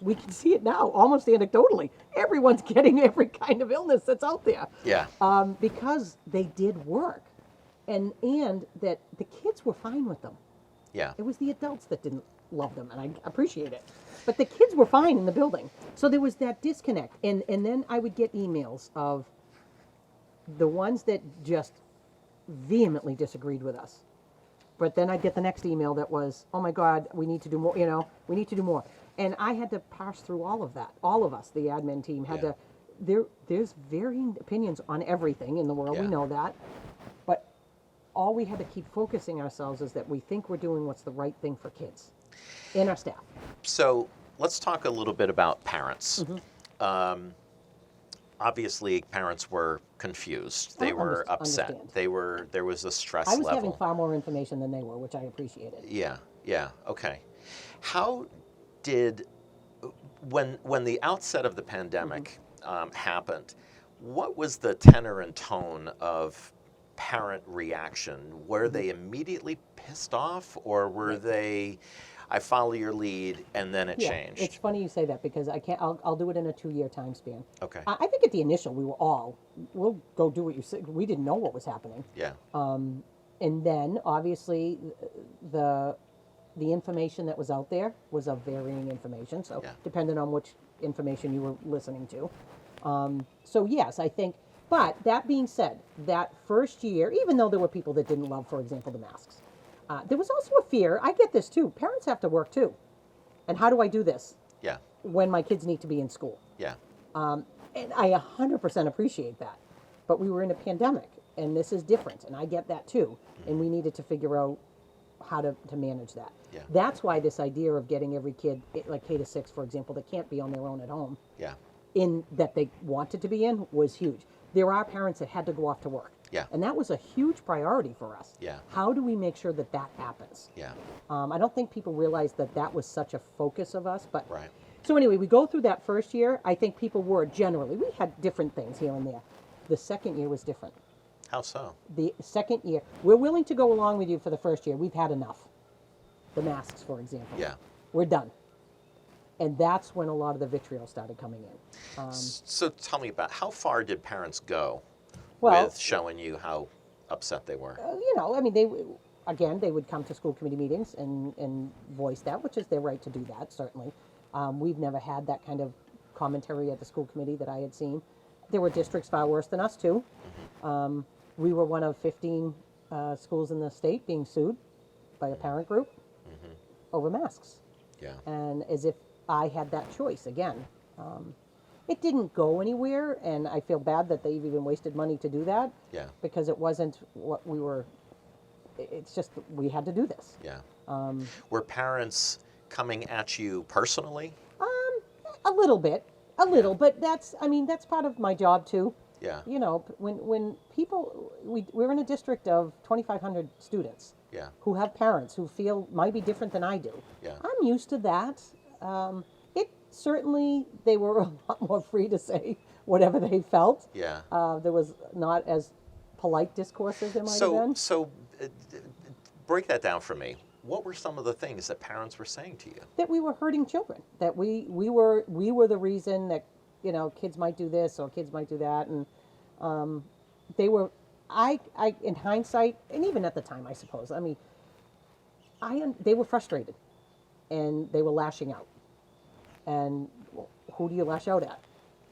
Speaker 2: We can see it now, almost anecdotally. Everyone's getting every kind of illness that's out there.
Speaker 3: Yeah.
Speaker 2: Because they did work, and that the kids were fine with them.
Speaker 3: Yeah.
Speaker 2: It was the adults that didn't love them, and I appreciate it. But the kids were fine in the building. So there was that disconnect. And then I would get emails of the ones that just vehemently disagreed with us. But then I'd get the next email that was, oh my God, we need to do more, we need to do more. And I had to parse through all of that. All of us, the admin team, had to, there's varying opinions on everything in the world, we know that. But all we had to keep focusing ourselves is that we think we're doing what's the right thing for kids and our staff.
Speaker 3: So let's talk a little bit about parents. Obviously, parents were confused. They were upset.
Speaker 2: Understand.
Speaker 3: There was a stress
Speaker 2: I was
Speaker 3: level.
Speaker 2: having far more information than they were, which I appreciated.
Speaker 3: Yeah, yeah, okay. How did, when the outset of the pandemic happened, what was the tenor and tone of parent reaction? Were they immediately pissed off, or were they, I follow your lead, and then it changed?
Speaker 2: It's funny you say that, because I'll do it in a 2-year time span.
Speaker 3: Okay.
Speaker 2: I think at the initial we were we'll go do what you said. We didn't know what was happening.
Speaker 3: Yeah.
Speaker 2: And then obviously the information that was out there was of varying information. So depending on which information you were listening to. So yes, I think, but that being said, that first year, even though there were people that didn't love, for example, the masks, there was also a fear. I get this too. Parents have to work too. And how do I do this?
Speaker 3: Yeah.
Speaker 2: When my kids need to be in school.
Speaker 3: Yeah.
Speaker 2: And I 100% appreciate that. But we were in a pandemic, and this is different, and I get that too. And we needed to figure out how to manage that.
Speaker 3: Yeah.
Speaker 2: That's why this idea of getting every kid, like K to 6, for example, that can't be on their own at home, in that they wanted to be in, was huge. There are parents that had to go off to work.
Speaker 3: Yeah.
Speaker 2: And that was a huge priority for us.
Speaker 3: Yeah.
Speaker 2: How do we make sure that that happens?
Speaker 3: Yeah.
Speaker 2: I don't think people realize that that was such a focus of us. But
Speaker 3: Right.
Speaker 2: So anyway, we go through that first year. I think people were generally, we had different things here and there. The second year was different.
Speaker 3: How so?
Speaker 2: The second year, we're willing to go along with you for the first year. We've had enough. The masks, for example.
Speaker 3: Yeah.
Speaker 2: We're done. And that's when a lot of the vitriol started coming in.
Speaker 3: So tell me about, how far did parents go
Speaker 2: Well,
Speaker 3: with showing you how upset they were?
Speaker 2: I mean, they would come to school committee meetings and voice that, which is their right to do that, certainly. We've never had that kind of commentary at the school committee that I had seen. There were districts far worse than us, too. We were one of 15 schools in the state being sued by a parent group over masks.
Speaker 3: Yeah.
Speaker 2: And as if I had that choice again. It didn't go anywhere, and I feel bad that they've even wasted money to do that.
Speaker 3: Yeah.
Speaker 2: Because it wasn't what we were. It's just we had to do this.
Speaker 3: Yeah. Were parents coming at you personally?
Speaker 2: A little bit, but that's part of my job too.
Speaker 3: Yeah.
Speaker 2: When people, we're in a district of 2,500 students.
Speaker 3: Yeah.
Speaker 2: Who have parents who feel might be different than I do.
Speaker 3: Yeah.
Speaker 2: I'm used to that. It certainly, they were a lot more free to say whatever they felt.
Speaker 3: Yeah.
Speaker 2: There was not as polite discourse as there might have been.
Speaker 3: So break that down for me. What were some of the things that parents were saying to you?
Speaker 2: That we were hurting children. That we were the reason that kids might do this or kids might do that, and they were. I in hindsight, and even at the time, I suppose. I mean, they were frustrated, and they were lashing out. And who do you lash out at?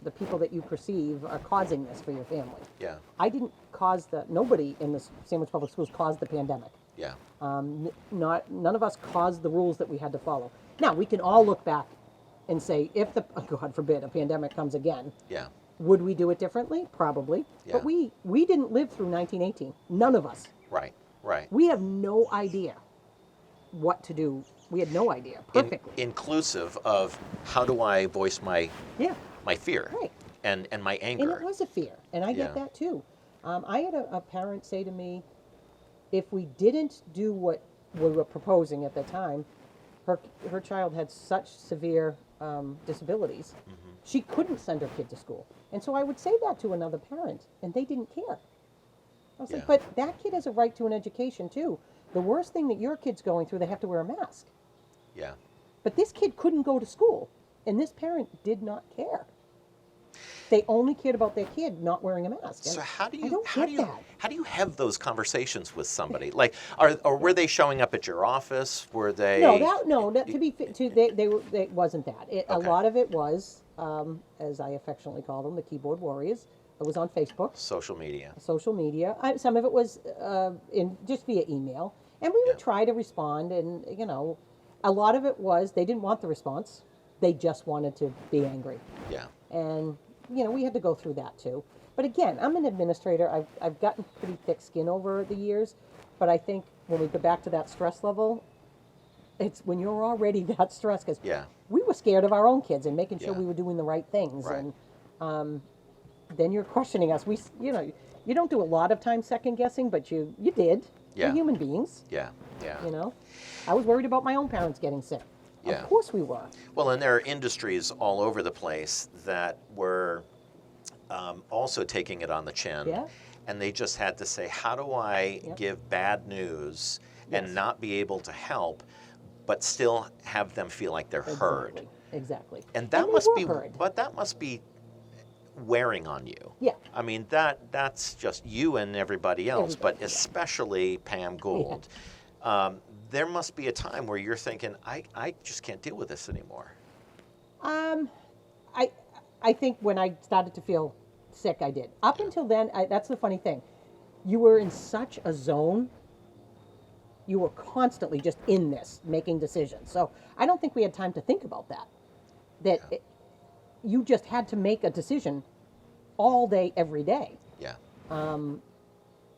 Speaker 2: The people that you perceive are causing this for your family.
Speaker 3: Yeah.
Speaker 2: I didn't cause nobody in the Sandwich Public Schools caused the pandemic.
Speaker 3: Yeah.
Speaker 2: None of us caused the rules that we had to follow. Now, we can all look back and say, if God forbid, a pandemic comes again,
Speaker 3: Yeah.
Speaker 2: would we do it differently? Probably.
Speaker 3: Yeah.
Speaker 2: But we didn't live through 1918. None of us.
Speaker 3: Right. Right.
Speaker 2: We have no idea what to do. We had no idea perfectly.
Speaker 3: Inclusive of how do I voice my fear
Speaker 2: Right.
Speaker 3: and my anger.
Speaker 2: And it was a fear, and I get
Speaker 3: Yeah.
Speaker 2: that too. I had a parent say to me, if we didn't do what we were proposing at the time, her child had such severe disabilities, she couldn't send her kid to school. And so I would say that to another parent, and they didn't care. I was
Speaker 3: Yeah.
Speaker 2: like, but that kid has a right to an education too. The worst thing that your kid's going through, they have to wear a mask.
Speaker 3: Yeah.
Speaker 2: But this kid couldn't go to school. And this parent did not care. They only cared about their kid not wearing a mask.
Speaker 3: So
Speaker 2: And
Speaker 3: how do
Speaker 2: I
Speaker 3: you
Speaker 2: don't
Speaker 3: how
Speaker 2: get
Speaker 3: do you
Speaker 2: that.
Speaker 3: how do you have those conversations with somebody? Like, or were they showing up at your office? Were they?
Speaker 2: No, to be they wasn't that. A
Speaker 3: Okay.
Speaker 2: lot of it was, as I affectionately call them, the keyboard warriors. It was on Facebook,
Speaker 3: Social media.
Speaker 2: social media. Some of it was in just via email, and we would
Speaker 3: Yeah.
Speaker 2: try to respond. And a lot of it was they didn't want the response; they just wanted to be angry.
Speaker 3: Yeah.
Speaker 2: And we had to go through that too. But again, I'm an administrator. I've gotten pretty thick skin over the years, but I think when we go back to that stress level, it's when you're already that stressed, because
Speaker 3: Yeah.
Speaker 2: we were scared of our own kids and making sure
Speaker 3: Yeah.
Speaker 2: we were doing the right things.
Speaker 3: Right.
Speaker 2: And then you're questioning us. You don't do a lot of time second guessing, but you did.
Speaker 3: Yeah.
Speaker 2: We're human beings.
Speaker 3: Yeah. Yeah.
Speaker 2: I was worried about my own parents getting sick.
Speaker 3: Yeah.
Speaker 2: Of course we were.
Speaker 3: Well, and there are industries all over the place that were also taking it on the chin.
Speaker 2: Yeah.
Speaker 3: And they just had to say, how do I
Speaker 2: Yep.
Speaker 3: give bad news and
Speaker 2: Yes.
Speaker 3: not be able to help, but still have them feel like they're heard?
Speaker 2: Exactly.
Speaker 3: And that
Speaker 2: they
Speaker 3: must
Speaker 2: were
Speaker 3: be,
Speaker 2: heard.
Speaker 3: but that must be wearing on you.
Speaker 2: Yeah.
Speaker 3: I mean, that's just you and everybody else,
Speaker 2: Everybody,
Speaker 3: but
Speaker 2: yeah.
Speaker 3: especially Pam Gould. There must be a time where you're thinking, I just can't deal with this anymore.
Speaker 2: I think when I started to feel sick, I did. Up until then, that's the funny thing. You were in such a zone. You were constantly just in this, making decisions. So I don't think we had time to think about that. You just had to make a decision all day, every day.
Speaker 3: Yeah.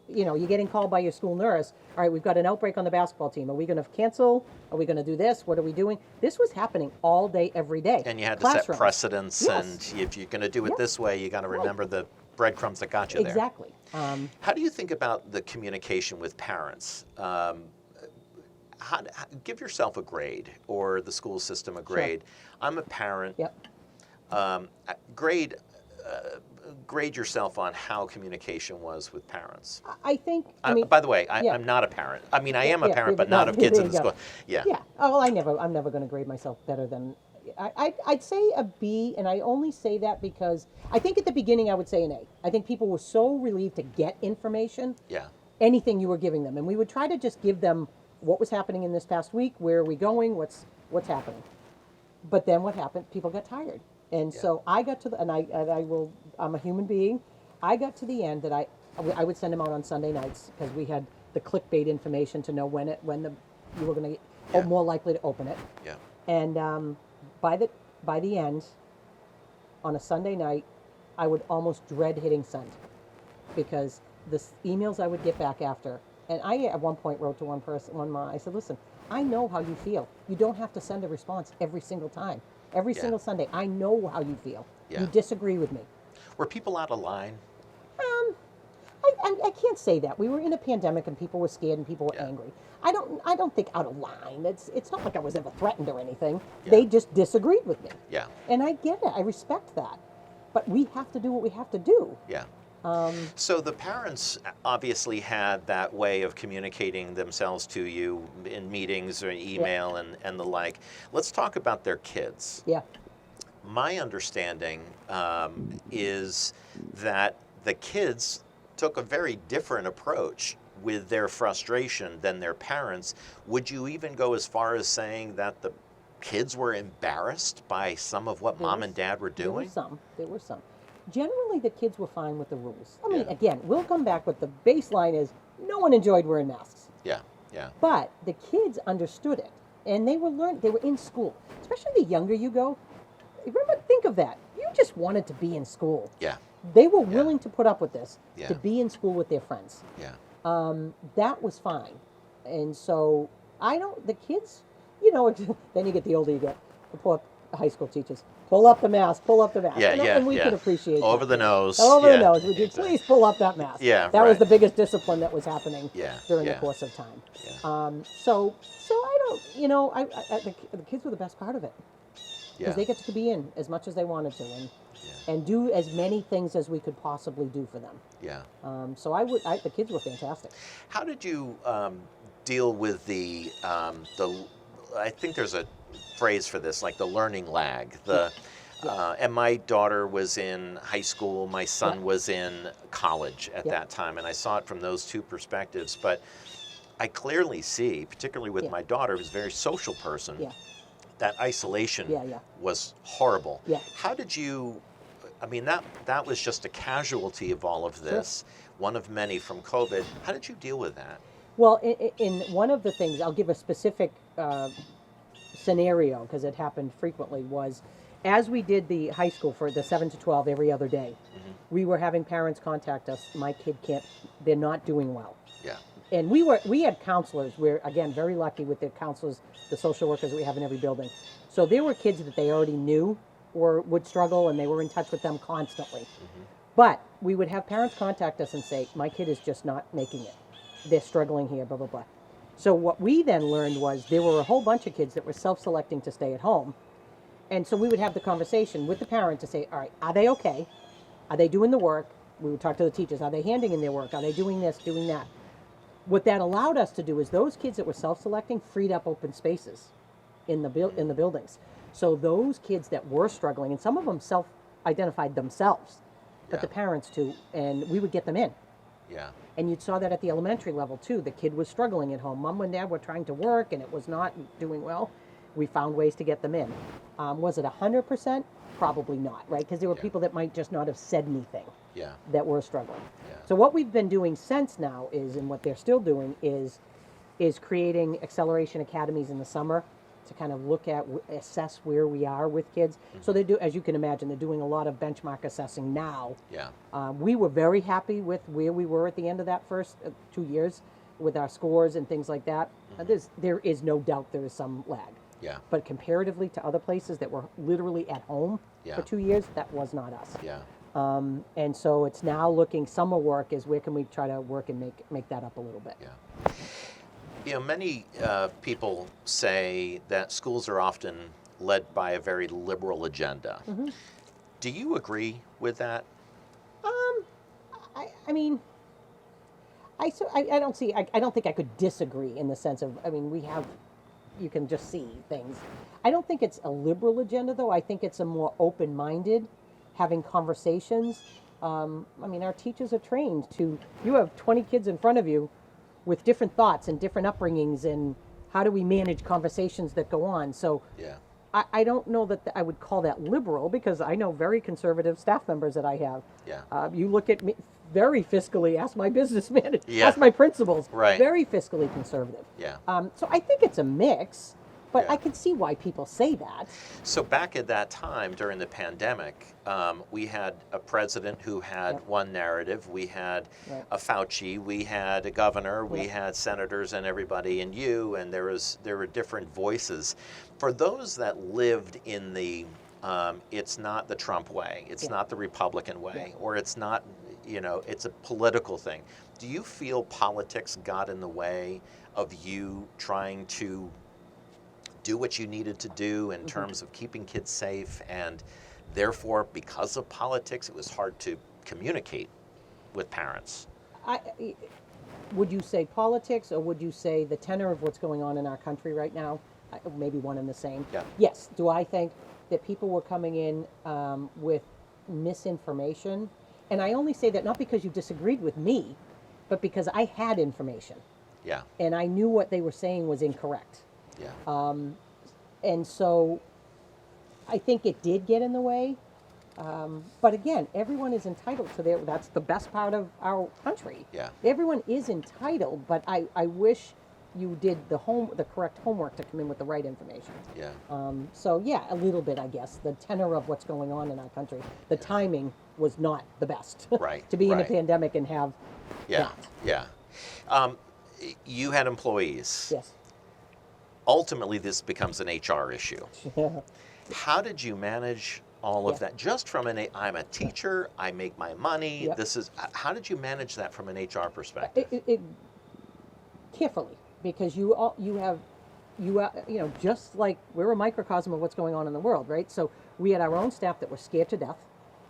Speaker 2: You're getting called by your school nurse. All right, we've got an outbreak on the basketball team. Are we going to cancel? Are we going to do this? What are we doing? This was happening all day, every day.
Speaker 3: And you had to set
Speaker 2: Classrooms.
Speaker 3: precedents,
Speaker 2: Yes.
Speaker 3: and if you're going to do it
Speaker 2: Yep.
Speaker 3: this way, you got to remember the breadcrumbs that got you there.
Speaker 2: Exactly.
Speaker 3: How do you think about the communication with parents? Give yourself a grade, or the school system a grade. I'm a parent.
Speaker 2: Yep.
Speaker 3: Grade yourself on how communication was with parents.
Speaker 2: I think.
Speaker 3: By the way,
Speaker 2: yeah.
Speaker 3: I'm not a parent. I mean, I am a
Speaker 2: Yeah,
Speaker 3: parent, but
Speaker 2: no,
Speaker 3: not of kids
Speaker 2: there
Speaker 3: in the
Speaker 2: you go.
Speaker 3: school. Yeah.
Speaker 2: Yeah. Oh, well, I'm never going to grade myself better than. I'd say a B, and I only say that because I think at the beginning I would say an A. I think people were so relieved to get information,
Speaker 3: Yeah.
Speaker 2: anything you were giving them, and we would try to just give them what was happening in this past week, where are we going, what's happening. But then what happened? People got tired, and so I got to the, and I'm a human being. I got to the end that I would send them out on Sunday nights because we had the clickbait information to know when you were going to
Speaker 3: Yeah.
Speaker 2: more likely to open it.
Speaker 3: Yeah.
Speaker 2: And by the end, on a Sunday night, I would almost dread hitting send because the emails I would get back after. And I at one point wrote to one mom, I said, listen, I know how you feel. You don't have to send a response every single time. Every
Speaker 3: Yeah.
Speaker 2: single Sunday, I know how you feel.
Speaker 3: Yeah.
Speaker 2: You disagree with me.
Speaker 3: Were people out of line?
Speaker 2: I can't say that. We were in a pandemic and people were scared and people were
Speaker 3: Yeah.
Speaker 2: angry. I don't think out of line. It's not like I was ever threatened or anything.
Speaker 3: Yeah.
Speaker 2: They just disagreed with me.
Speaker 3: Yeah.
Speaker 2: And I get it. I respect that. But we have to do what we have to do.
Speaker 3: Yeah. So the parents obviously had that way of communicating themselves to you in meetings or email and the like. Let's talk about their kids.
Speaker 2: Yeah.
Speaker 3: My understanding is that the kids took a very different approach with their frustration than their parents. Would you even go as far as saying that the kids were embarrassed by some of what mom and dad were doing?
Speaker 2: There were some. Generally, the kids were fine with the rules. I mean,
Speaker 3: Yeah.
Speaker 2: again, we'll come back with the baseline is no one enjoyed wearing masks.
Speaker 3: Yeah, yeah,
Speaker 2: But the kids understood it, and they were in school. Especially the younger you go. Remember, think of that. You just wanted to be in school.
Speaker 3: yeah,
Speaker 2: They were willing to put up with this,
Speaker 3: Yeah.
Speaker 2: to be in school with their friends.
Speaker 3: yeah,
Speaker 2: That was fine. And so the kids, then you get the older you get, the poor high school teachers, pull up the mask.
Speaker 3: Yeah,
Speaker 2: And we
Speaker 3: yeah.
Speaker 2: could appreciate
Speaker 3: Over
Speaker 2: that.
Speaker 3: the nose.
Speaker 2: Over the
Speaker 3: Yeah,
Speaker 2: nose. Would you please pull up that mask?
Speaker 3: Yeah,
Speaker 2: That was
Speaker 3: right.
Speaker 2: the biggest discipline that was happening
Speaker 3: Yeah,
Speaker 2: during
Speaker 3: yeah.
Speaker 2: the course of time.
Speaker 3: Yeah.
Speaker 2: So I don't, the kids were the best part of it.
Speaker 3: Yeah.
Speaker 2: Because they get to be in as much as they wanted to and do as many things as we could possibly do for them.
Speaker 3: Yeah.
Speaker 2: So the kids were fantastic.
Speaker 3: How did you deal with the? I think there's a phrase for this, like the learning lag. And my daughter was in high school, my son was in college at that time, and I saw it from those two perspectives. But I clearly see, particularly with my daughter, who's a very social person, that isolation was horrible. How did you, I mean, that was just a casualty of all of this, one of many from COVID. How did you deal with that?
Speaker 2: Well, in one of the things, I'll give a specific scenario because it happened frequently, was as we did the high school for the 7 to 12 every other day, we were having parents contact us, my kid can't, they're not doing well.
Speaker 3: Yeah.
Speaker 2: And we had counselors, we're again very lucky with the counselors, the social workers that we have in every building. So there were kids that they already knew or would struggle and they were in touch with them constantly. But we would have parents contact us and say, my kid is just not making it. They're struggling here, blah, blah, blah. So what we then learned was there were a whole bunch of kids that were self-selecting to stay at home. And so we would have the conversation with the parent to say, all right, are they okay? Are they doing the work? We would talk to the teachers. Are they handing in their work? Are they doing this, doing that? What that allowed us to do is those kids that were self-selecting freed up open spaces in the buildings. So those kids that were struggling, and some of them self-identified themselves, but the parents too, and we would get them in.
Speaker 3: Yeah.
Speaker 2: And you saw that at the elementary level too. The kid was struggling at home. Mom and dad were trying to work and it was not doing well. We found ways to get them in. Was it 100%? Probably not, right? Because there were people that might just not have said anything that were struggling.
Speaker 3: Yeah.
Speaker 2: So what we've been doing since now is, and what they're still doing is creating acceleration academies in the summer to kind of look at, assess where we are with kids. So they do, as you can imagine, they're doing a lot of benchmark assessing now.
Speaker 3: Yeah.
Speaker 2: We were very happy with where we were at the end of that first 2 years with our scores and things like that. There is no doubt there is some lag.
Speaker 3: Yeah.
Speaker 2: But comparatively to other places that were literally at home for 2 years, that was not us.
Speaker 3: Yeah.
Speaker 2: And so it's now looking, summer work is where can we try to work and make that up a little bit.
Speaker 3: Yeah. You know, many people say that schools are often led by a very liberal agenda. Do you agree with that?
Speaker 2: I mean, I don't see, I don't think I could disagree in the sense of, I mean, you can just see things. I don't think it's a liberal agenda though. I think it's a more open-minded, having conversations. I mean, our teachers are trained to, you have 20 kids in front of you with different thoughts and different upbringings, and how do we manage conversations that go on? So I don't know that I would call that liberal, because I know very conservative staff members that I have. You look at me, very fiscally, ask my business manager, ask my principals, very fiscally conservative. So I think it's a mix, but I can see why people say that.
Speaker 3: So back at that time during the pandemic, we had a president who had one narrative, we had a Fauci, we had a governor, we had senators and everybody, and you, and there were different voices. For those that lived in the, it's not the Trump way, it's not the Republican way, or it's not, you know, it's a political thing. Do you feel politics got in the way of you trying to do what you needed to do in terms of keeping kids safe, and therefore, because of politics, it was hard to communicate with parents?
Speaker 2: Would you say politics, or would you say the tenor of what's going on in our country right now? Maybe one and the same. Yes. Do I think that people were coming in with misinformation? And I only say that not because you disagreed with me, but because I had information. And I knew what they were saying was incorrect. And so I think it did get in the way. But again, everyone is entitled to that's the best part of our country. Everyone is entitled, but I wish you did the correct homework to come in with the right information. So yeah, a little bit, I guess. The tenor of what's going on in our country, the timing was not the best. To be in a pandemic and have that.
Speaker 3: You had employees. Ultimately, this becomes an HR issue. How did you manage all of that? Just from I'm a teacher, I make my money. How did you manage that from an HR perspective?
Speaker 2: Carefully, because you know, just like we're a microcosm of what's going on in the world, right? So we had our own staff that were scared to death.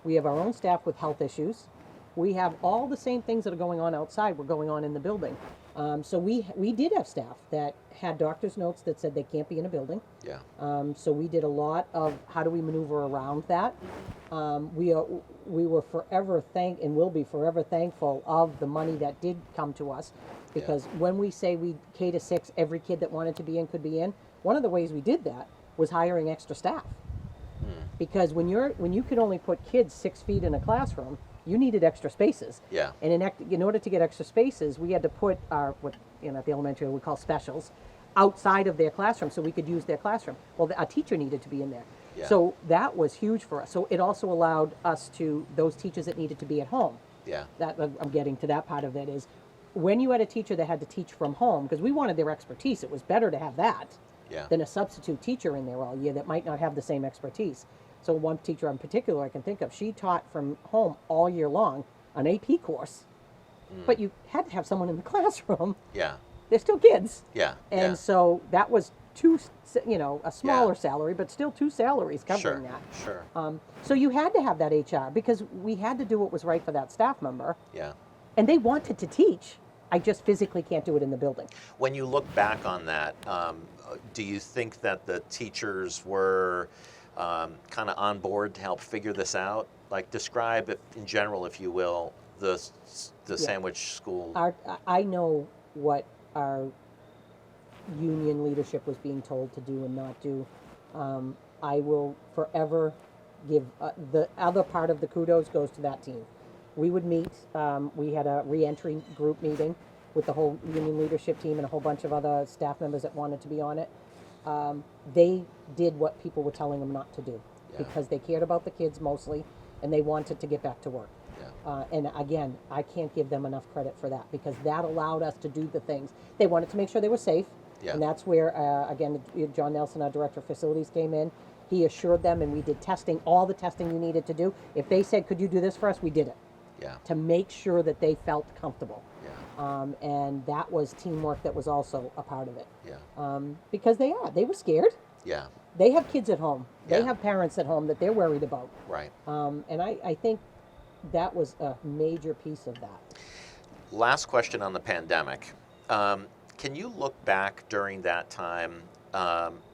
Speaker 2: We have our own staff with health issues. We have all the same things that are going on outside were going on in the building. So we did have staff that had doctor's notes that said they can't be in a building.
Speaker 3: Yeah.
Speaker 2: So we did a lot of how do we maneuver around that. We were forever and will be forever thankful of the money that did come to us, because when we say we K to 6, every kid that wanted to be in could be in. One of the ways we did that was hiring extra staff, because when you could only put kids 6 feet in a classroom, you needed extra spaces.
Speaker 3: Yeah.
Speaker 2: And in order to get extra spaces, we had to put our at the elementary we call specials outside of their classroom so we could use their classroom. Well, a teacher needed to be in there.
Speaker 3: Yeah.
Speaker 2: So that was huge for us. So it also allowed us those teachers that needed to be at home.
Speaker 3: Yeah.
Speaker 2: That I'm getting to that part of it is when you had a teacher that had to teach from home, because we wanted their expertise, it was better to have that than a substitute teacher in there all year that might not have the same expertise. So one teacher in particular I can think of, she taught from home all year long, an AP course, but you had to have someone in the classroom.
Speaker 3: Yeah.
Speaker 2: They're still kids.
Speaker 3: Yeah.
Speaker 2: And so that was a smaller salary, but still 2 salaries covering that.
Speaker 3: Sure.
Speaker 2: So you had to have that HR because we had to do what was right for that staff member.
Speaker 3: Yeah.
Speaker 2: And they wanted to teach. I just physically can't do it in the building.
Speaker 3: When you look back on that, do you think that the teachers were kind of on board to help figure this out? Like, describe it in general, if you will, the sandwich school.
Speaker 2: I know what our union leadership was being told to do and not do. I will forever give the other part of the kudos goes to that team. We would meet. We had a re-entry group meeting with the whole union leadership team and a whole bunch of other staff members that wanted to be on it. They did what people were telling them not to do because they cared about the kids mostly and they wanted to get back to work. And again, I can't give them enough credit for that because that allowed us to do the things. They wanted to make sure they were safe. And that's where, again, John Nelson, our director of facilities, came in. He assured them and we did testing, all the testing you needed to do. If they said, could you do this for us? We did it. To make sure that they felt comfortable. And that was teamwork that was also a part of it. Because they were scared. They have kids at home. They have parents at home that they're worried about.
Speaker 3: Right.
Speaker 2: And I think that was a major piece of that.
Speaker 3: Last question on the pandemic. Can you look back during that time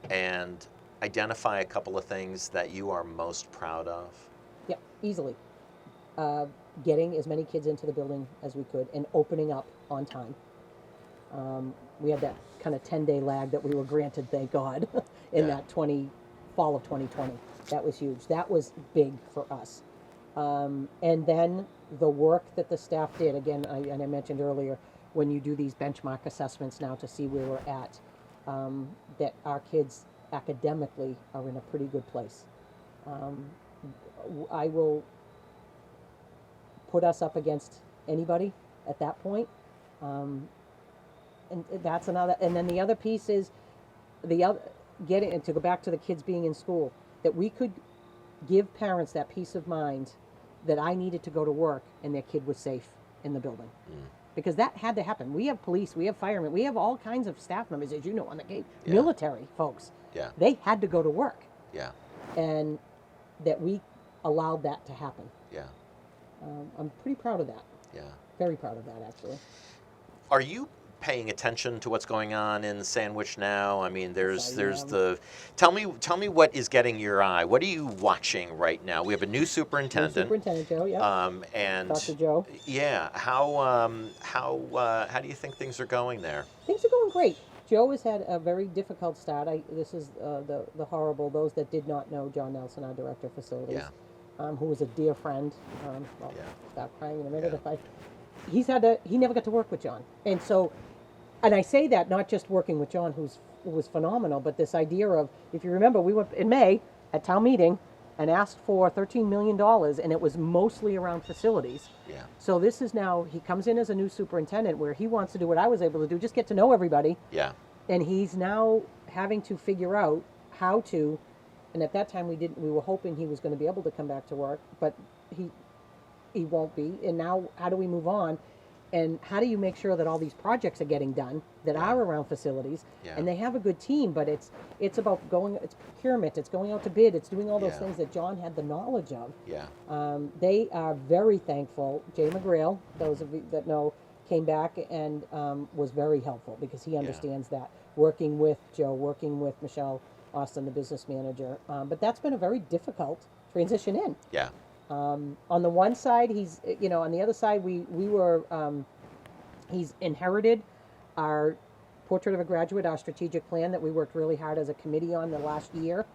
Speaker 3: and identify a couple of things that you are most proud of?
Speaker 2: Yeah, easily. Getting as many kids into the building as we could and opening up on time. We had that kind of 10-day lag that we were granted, thank God, in that fall of 2020. That was huge. That was big for us. And then the work that the staff did, again, I mentioned earlier, when you do these benchmark assessments now to see where we're at, that our kids academically are in a pretty good place. I will put us up against anybody at that point. And that's another, and then the other piece is and to go back to the kids being in school, that we could give parents that peace of mind that I needed to go to work and their kid was safe in the building. Because that had to happen. We have police, we have firemen, we have all kinds of staff members, as you know, on the gate, military folks. They had to go to work. And that we allowed that to happen. I'm pretty proud of that. Very proud of that, actually.
Speaker 3: Are you paying attention to what's going on in Sandwich now? I mean, there's the. Tell me what is getting your eye. What are you watching right now? We have a new superintendent.
Speaker 2: Superintendent Joe,
Speaker 3: and
Speaker 2: Dr. Joe.
Speaker 3: How do you think things are going there?
Speaker 2: Things are going great. Joe has had a very difficult start. This is the horrible. Those that did not know John Nelson, our director of facilities, who was a dear friend. Stop crying in a minute. He never got to work with John, and so, and I say that not just working with John, who was phenomenal, but this idea of, if you remember, we went in May at town meeting and asked for $13 million, and it was mostly around facilities. So this is now, he comes in as a new superintendent where he wants to do what I was able to do, just get to know everybody. And he's now having to figure out how to, and at that time we were hoping he was going to be able to come back to work, but he won't be. And now how do we move on? And how do you make sure that all these projects are getting done that are around facilities and they have a good team, but it's about it's procurement, it's going out to bid, it's doing all those things that John had the knowledge of. They are very thankful. Jay McGrail, those of you that know, came back and was very helpful because he understands that, working with Joe, working with Michelle Austin, the business manager. But that's been a very difficult transition in.
Speaker 3: Yeah.
Speaker 2: On the one side, he's, on the other side, we were, he's inherited our Portrait of a Graduate, our strategic plan that we worked really hard as a committee on the last year.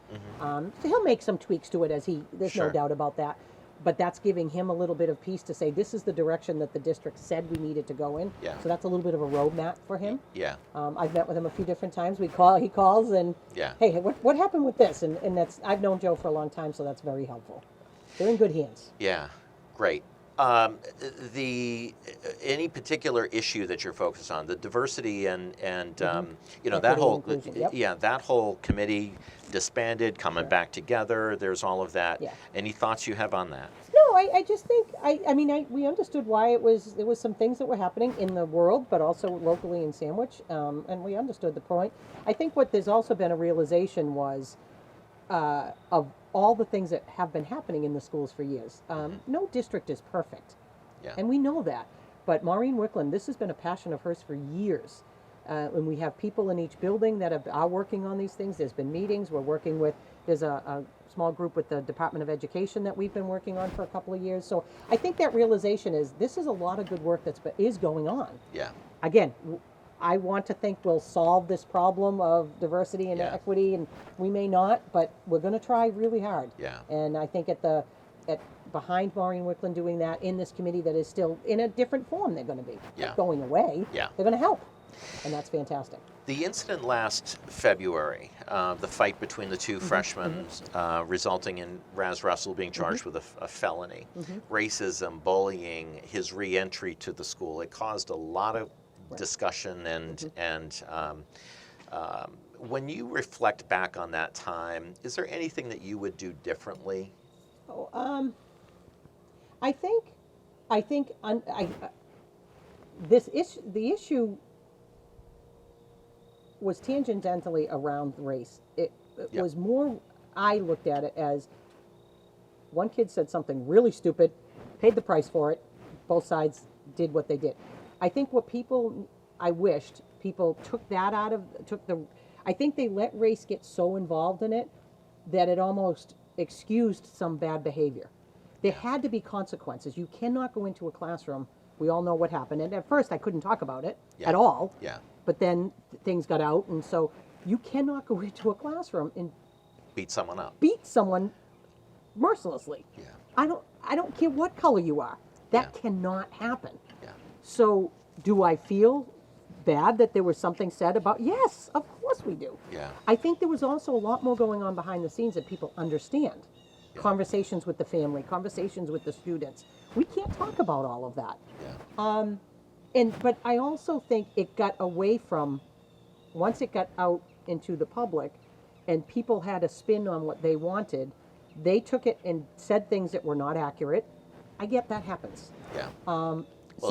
Speaker 2: So he'll make some tweaks to it there's no
Speaker 3: Sure.
Speaker 2: doubt about that. But that's giving him a little bit of peace to say, this is the direction that the district said we needed to go in.
Speaker 3: Yeah.
Speaker 2: So that's a little bit of a roadmap for him.
Speaker 3: Yeah.
Speaker 2: I've met with him a few different times. He calls and,
Speaker 3: Yeah.
Speaker 2: hey, what happened with this? And that's, I've known Joe for a long time, so that's very helpful. They're in good hands.
Speaker 3: Yeah. Great. Any particular issue that you're focused on, the diversity and that
Speaker 2: Equity
Speaker 3: whole
Speaker 2: and inclusion, yep.
Speaker 3: that whole committee disbanded, coming back together. There's all of that.
Speaker 2: Yeah.
Speaker 3: Any thoughts you have on that?
Speaker 2: No, I just think, we understood why there was some things that were happening in the world, but also locally in Sandwich, and we understood the point. I think what there's also been a realization was of all the things that have been happening in the schools for years. No district is perfect,
Speaker 3: Yeah.
Speaker 2: and we know that. But Maureen Wickland, this has been a passion of hers for years. And we have people in each building that are working on these things. There's been meetings. There's a small group with the Department of Education that we've been working on for a couple of years. So I think that realization this is a lot of good work is going on.
Speaker 3: Yeah.
Speaker 2: Again, I want to think we'll solve this problem of diversity and
Speaker 3: Yeah.
Speaker 2: equity, and we may not, but we're going to try really hard.
Speaker 3: Yeah.
Speaker 2: And I think behind Maureen Wickland doing that in this committee that is still in a different form, they're going to be
Speaker 3: Yeah.
Speaker 2: not going away.
Speaker 3: Yeah.
Speaker 2: They're going to help, and that's fantastic.
Speaker 3: The incident last February, the fight between the two freshmen, resulting in Raz Russell being charged with a felony, racism, bullying, his re-entry to the school, it caused a lot of discussion and when you reflect back on that time, is there anything that you would do differently?
Speaker 2: Oh, I think the issue was tangentially around race. It
Speaker 3: Yep.
Speaker 2: was more, I looked at it as one kid said something really stupid, paid the price for it, both sides did what they did. I think I wished people took that I think they let race get so involved in it that it almost excused some bad behavior. There had to be consequences. You cannot go into a classroom. We all know what happened. And at first I couldn't talk about it
Speaker 3: Yeah.
Speaker 2: at all.
Speaker 3: Yeah.
Speaker 2: But then things got out, and so you cannot go into a classroom and
Speaker 3: Beat someone up.
Speaker 2: beat someone mercilessly.
Speaker 3: Yeah.
Speaker 2: I don't care what color you are. That
Speaker 3: Yeah.
Speaker 2: cannot happen.
Speaker 3: Yeah.
Speaker 2: So do I feel bad that there was something said about? Yes, of course we do.
Speaker 3: Yeah.
Speaker 2: I think there was also a lot more going on behind the scenes that people understand.
Speaker 3: Yeah.
Speaker 2: Conversations with the family, conversations with the students. We can't talk about all of that.
Speaker 3: Yeah.
Speaker 2: But I also think it got away from, once it got out into the public and people had a spin on what they wanted, they took it and said things that were not accurate. I get that happens.
Speaker 3: Yeah.
Speaker 2: So,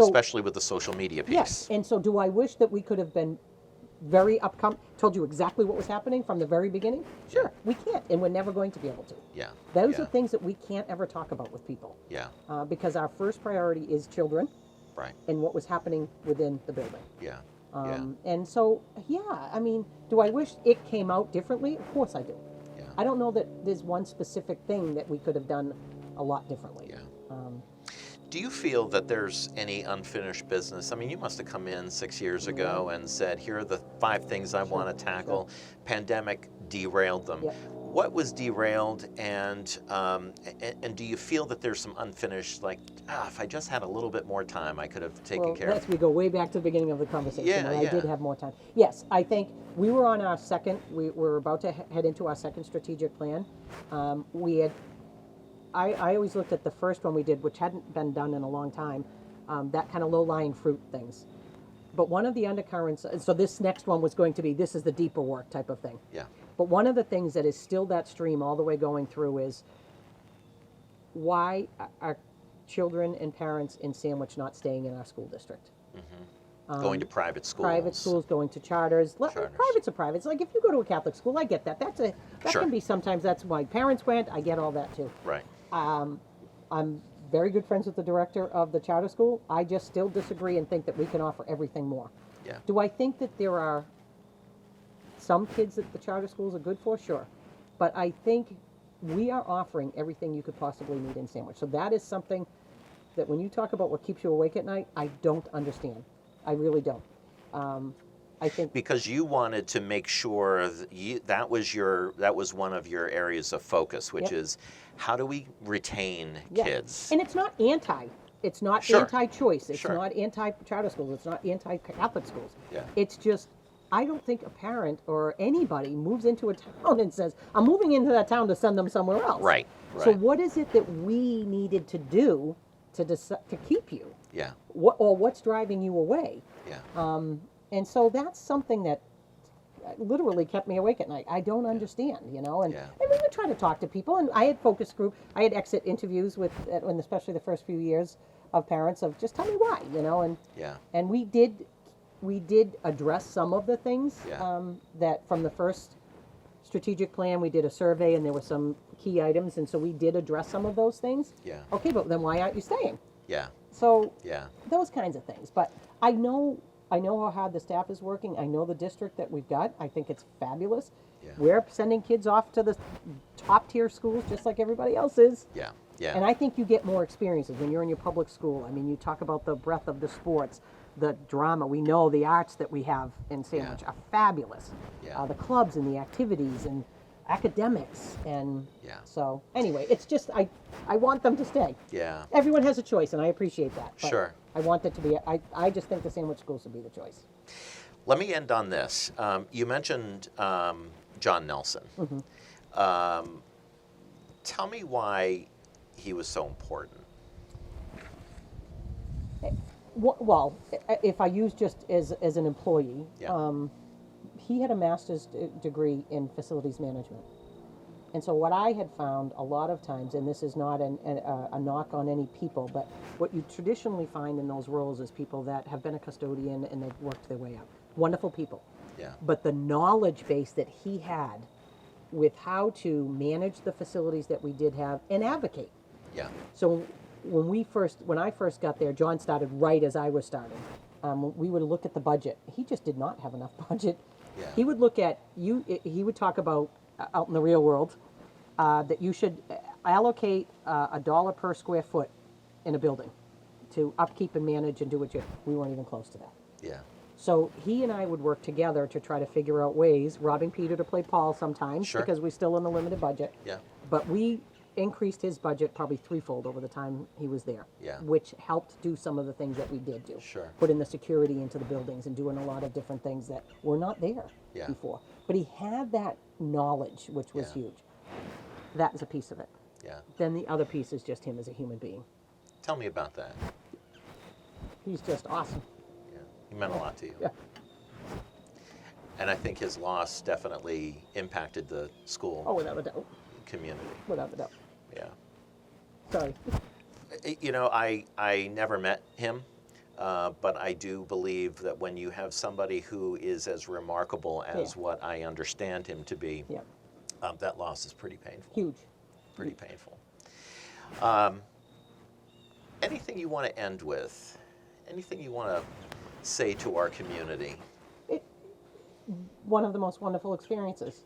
Speaker 3: Especially with the social media piece.
Speaker 2: yes, and so do I wish that we could have been very told you exactly what was happening from the very beginning? Sure, we can't, and we're never going to be able to.
Speaker 3: Yeah.
Speaker 2: Those
Speaker 3: Yeah.
Speaker 2: are things that we can't ever talk about with people,
Speaker 3: Yeah.
Speaker 2: because our first priority is children
Speaker 3: Right.
Speaker 2: and what was happening within the building.
Speaker 3: Yeah.
Speaker 2: And so, do I wish it came out differently? Of course I do.
Speaker 3: Yeah.
Speaker 2: I don't know that there's one specific thing that we could have done a lot differently.
Speaker 3: Yeah. Do you feel that there's any unfinished business? I mean, you must have come in 6 years ago and said, here are the 5 things I want to tackle. Pandemic derailed them.
Speaker 2: Yep.
Speaker 3: What was derailed, and do you feel that there's some unfinished, like, if I just had a little bit more time, I could have taken care of it?
Speaker 2: We go way back to the beginning of the conversation.
Speaker 3: Yeah,
Speaker 2: and I did
Speaker 3: yeah.
Speaker 2: have more time. Yes, I think we were on our we were about to head into our second strategic plan. I always looked at the first one we did, which hadn't been done in a long time, that kind of low-lying fruit things. But one of the undercurrents, so this next one was going to be, this is the deeper work type of thing.
Speaker 3: Yeah.
Speaker 2: But one of the things that is still that stream all the way going through is why are children and parents in Sandwich not staying in our school district?
Speaker 3: Going to private schools.
Speaker 2: Private schools, going to charters. Privates are privates. Like if you go to a Catholic school, I get that. That
Speaker 3: Sure.
Speaker 2: can be sometimes, that's why parents went. I get all that too.
Speaker 3: Right.
Speaker 2: I'm very good friends with the director of the charter school. I just still disagree and think that we can offer everything more.
Speaker 3: Yeah.
Speaker 2: Do I think that there are some kids that the charter schools are good for? Sure. But I think we are offering everything you could possibly need in Sandwich. So that is something that when you talk about what keeps you awake at night, I don't understand. I really don't. I think
Speaker 3: Because you wanted to make sure that was one of your areas of focus, which
Speaker 2: Yep.
Speaker 3: is how do we retain
Speaker 2: yeah.
Speaker 3: kids?
Speaker 2: And it's not anti. It's not
Speaker 3: Sure.
Speaker 2: anti-choice. It's
Speaker 3: Sure.
Speaker 2: not anti-charter schools. It's not anti-Catholic schools.
Speaker 3: Yeah.
Speaker 2: It's just, I don't think a parent or anybody moves into a town and says, I'm moving into that town to send them somewhere else.
Speaker 3: Right.
Speaker 2: So
Speaker 3: Right.
Speaker 2: what is it that we needed to do to keep you?
Speaker 3: Yeah.
Speaker 2: What's driving you away?
Speaker 3: Yeah.
Speaker 2: And so that's something that literally kept me awake at night. I don't understand, and,
Speaker 3: Yeah.
Speaker 2: and we would try to talk to people, and I had focus group, I had exit interviews with, and especially the first few years of parents of just tell me why, and
Speaker 3: Yeah.
Speaker 2: and we did address some of the things
Speaker 3: Yeah.
Speaker 2: that from the first strategic plan, we did a survey and there were some key items, and so we did address some of those things.
Speaker 3: Yeah.
Speaker 2: Okay, but then why aren't you staying?
Speaker 3: Yeah.
Speaker 2: So
Speaker 3: Yeah.
Speaker 2: those kinds of things. But I know how hard the staff is working. I know the district that we've got. I think it's fabulous.
Speaker 3: Yeah.
Speaker 2: We're sending kids off to the top tier schools just like everybody else is.
Speaker 3: Yeah. Yeah.
Speaker 2: And I think you get more experiences when you're in your public school. I mean, you talk about the breadth of the sports, the drama. We know the arts that we have in Sandwich are fabulous.
Speaker 3: Yeah.
Speaker 2: The clubs and the activities and academics. And
Speaker 3: Yeah.
Speaker 2: so anyway, it's just, I want them to stay.
Speaker 3: Yeah.
Speaker 2: Everyone has a choice, and I appreciate that. But
Speaker 3: Sure.
Speaker 2: I want it to be, I just think the Sandwich schools should be the choice.
Speaker 3: Let me end on this. You mentioned John Nelson. Tell me why he was so important.
Speaker 2: Well, if I use just as an employee,
Speaker 3: Yeah.
Speaker 2: he had a master's degree in facilities management. And so what I had found a lot of times, and this is not a knock on any people, but what you traditionally find in those roles is people that have been a custodian and they've worked their way up. Wonderful people.
Speaker 3: Yeah.
Speaker 2: But the knowledge base that he had with how to manage the facilities that we did have and advocate.
Speaker 3: Yeah.
Speaker 2: So when I first got there, John started right as I was starting. We would look at the budget. He just did not have enough budget.
Speaker 3: Yeah.
Speaker 2: He would look at he would talk about out in the real world that you should allocate $1 per square foot in a building to upkeep and manage and do what we weren't even close to that.
Speaker 3: Yeah.
Speaker 2: So he and I would work together to try to figure out ways, robbing Peter to play Paul sometimes
Speaker 3: Sure.
Speaker 2: because we're still in the limited budget.
Speaker 3: Yeah.
Speaker 2: But we increased his budget probably threefold over the time he was there,
Speaker 3: Yeah.
Speaker 2: which helped do some of the things that we did do.
Speaker 3: Sure.
Speaker 2: Put in the security into the buildings and doing a lot of different things that were not there
Speaker 3: Yeah.
Speaker 2: before. But he had that knowledge, which was
Speaker 3: Yeah.
Speaker 2: huge. That is a piece of it.
Speaker 3: Yeah.
Speaker 2: Then the other piece is just him as a human being.
Speaker 3: Tell me about that.
Speaker 2: He's just awesome.
Speaker 3: Yeah. He meant a lot to you.
Speaker 2: Yeah.
Speaker 3: And I think his loss definitely impacted the school
Speaker 2: Oh, without a doubt.
Speaker 3: community.
Speaker 2: Without a doubt.
Speaker 3: Yeah.
Speaker 2: Sorry.
Speaker 3: I never met him, but I do believe that when you have somebody who is as remarkable as
Speaker 2: Yeah.
Speaker 3: what I understand him to be,
Speaker 2: Yeah.
Speaker 3: that loss is pretty painful.
Speaker 2: Huge.
Speaker 3: Pretty painful. Anything you want to end with? Anything you want to say to our community?
Speaker 2: One of the most wonderful experiences.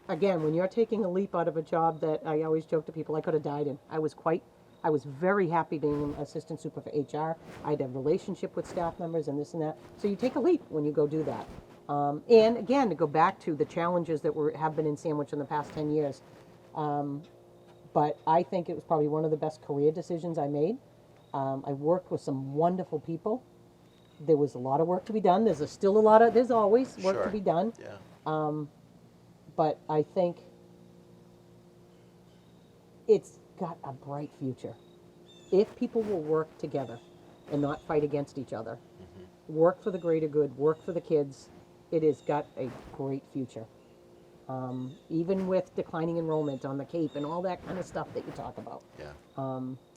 Speaker 2: Again, when you're taking a leap out of a job that I always joke to people I could have died in. I was very happy being an assistant super for HR. I had a relationship with staff members and this and that. So you take a leap when you go do that. And again, to go back to the challenges that have been in Sandwich in the past 10 years. But I think it was probably one of the best career decisions I made. I worked with some wonderful people. There was a lot of work to be done. There's always work
Speaker 3: Sure.
Speaker 2: to be done.
Speaker 3: Yeah.
Speaker 2: But I think it's got a bright future. If people will work together and not fight against each other, work for the greater good, work for the kids, it has got a great future. Even with declining enrollment on the Cape and all that kind of stuff that you talk about.
Speaker 3: Yeah.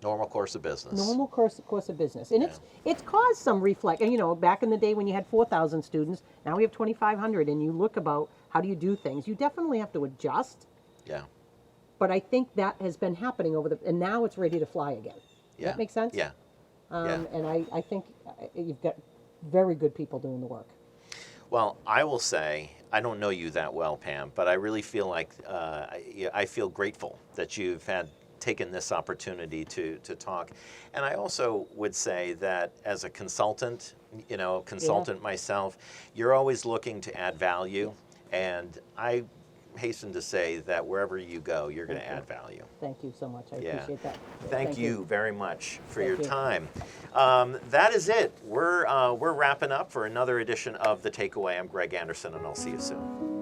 Speaker 3: Normal course of business.
Speaker 2: Normal course of business. And it's caused some reflect. And, back in the day when you had 4,000 students, now we have 2,500, and you look about how do you do things. You definitely have to adjust.
Speaker 3: Yeah.
Speaker 2: But I think that has been happening and now it's ready to fly again.
Speaker 3: Yeah.
Speaker 2: That makes sense?
Speaker 3: Yeah.
Speaker 2: And I think you've got very good people doing the work.
Speaker 3: Well, I will say, I don't know you that well, Pam, but I really feel like I feel grateful that you've taken this opportunity to talk. And I also would say that as a consultant, myself, you're always looking to add value. And I hasten to say that wherever you go, you're going to add value.
Speaker 2: Thank you so much. I
Speaker 3: Yeah.
Speaker 2: appreciate that.
Speaker 3: Thank you very much for
Speaker 2: Thank
Speaker 3: your
Speaker 2: you.
Speaker 3: time. That is it. We're wrapping up for another edition of The Takeaway. I'm Greg Anderson, and I'll see you soon.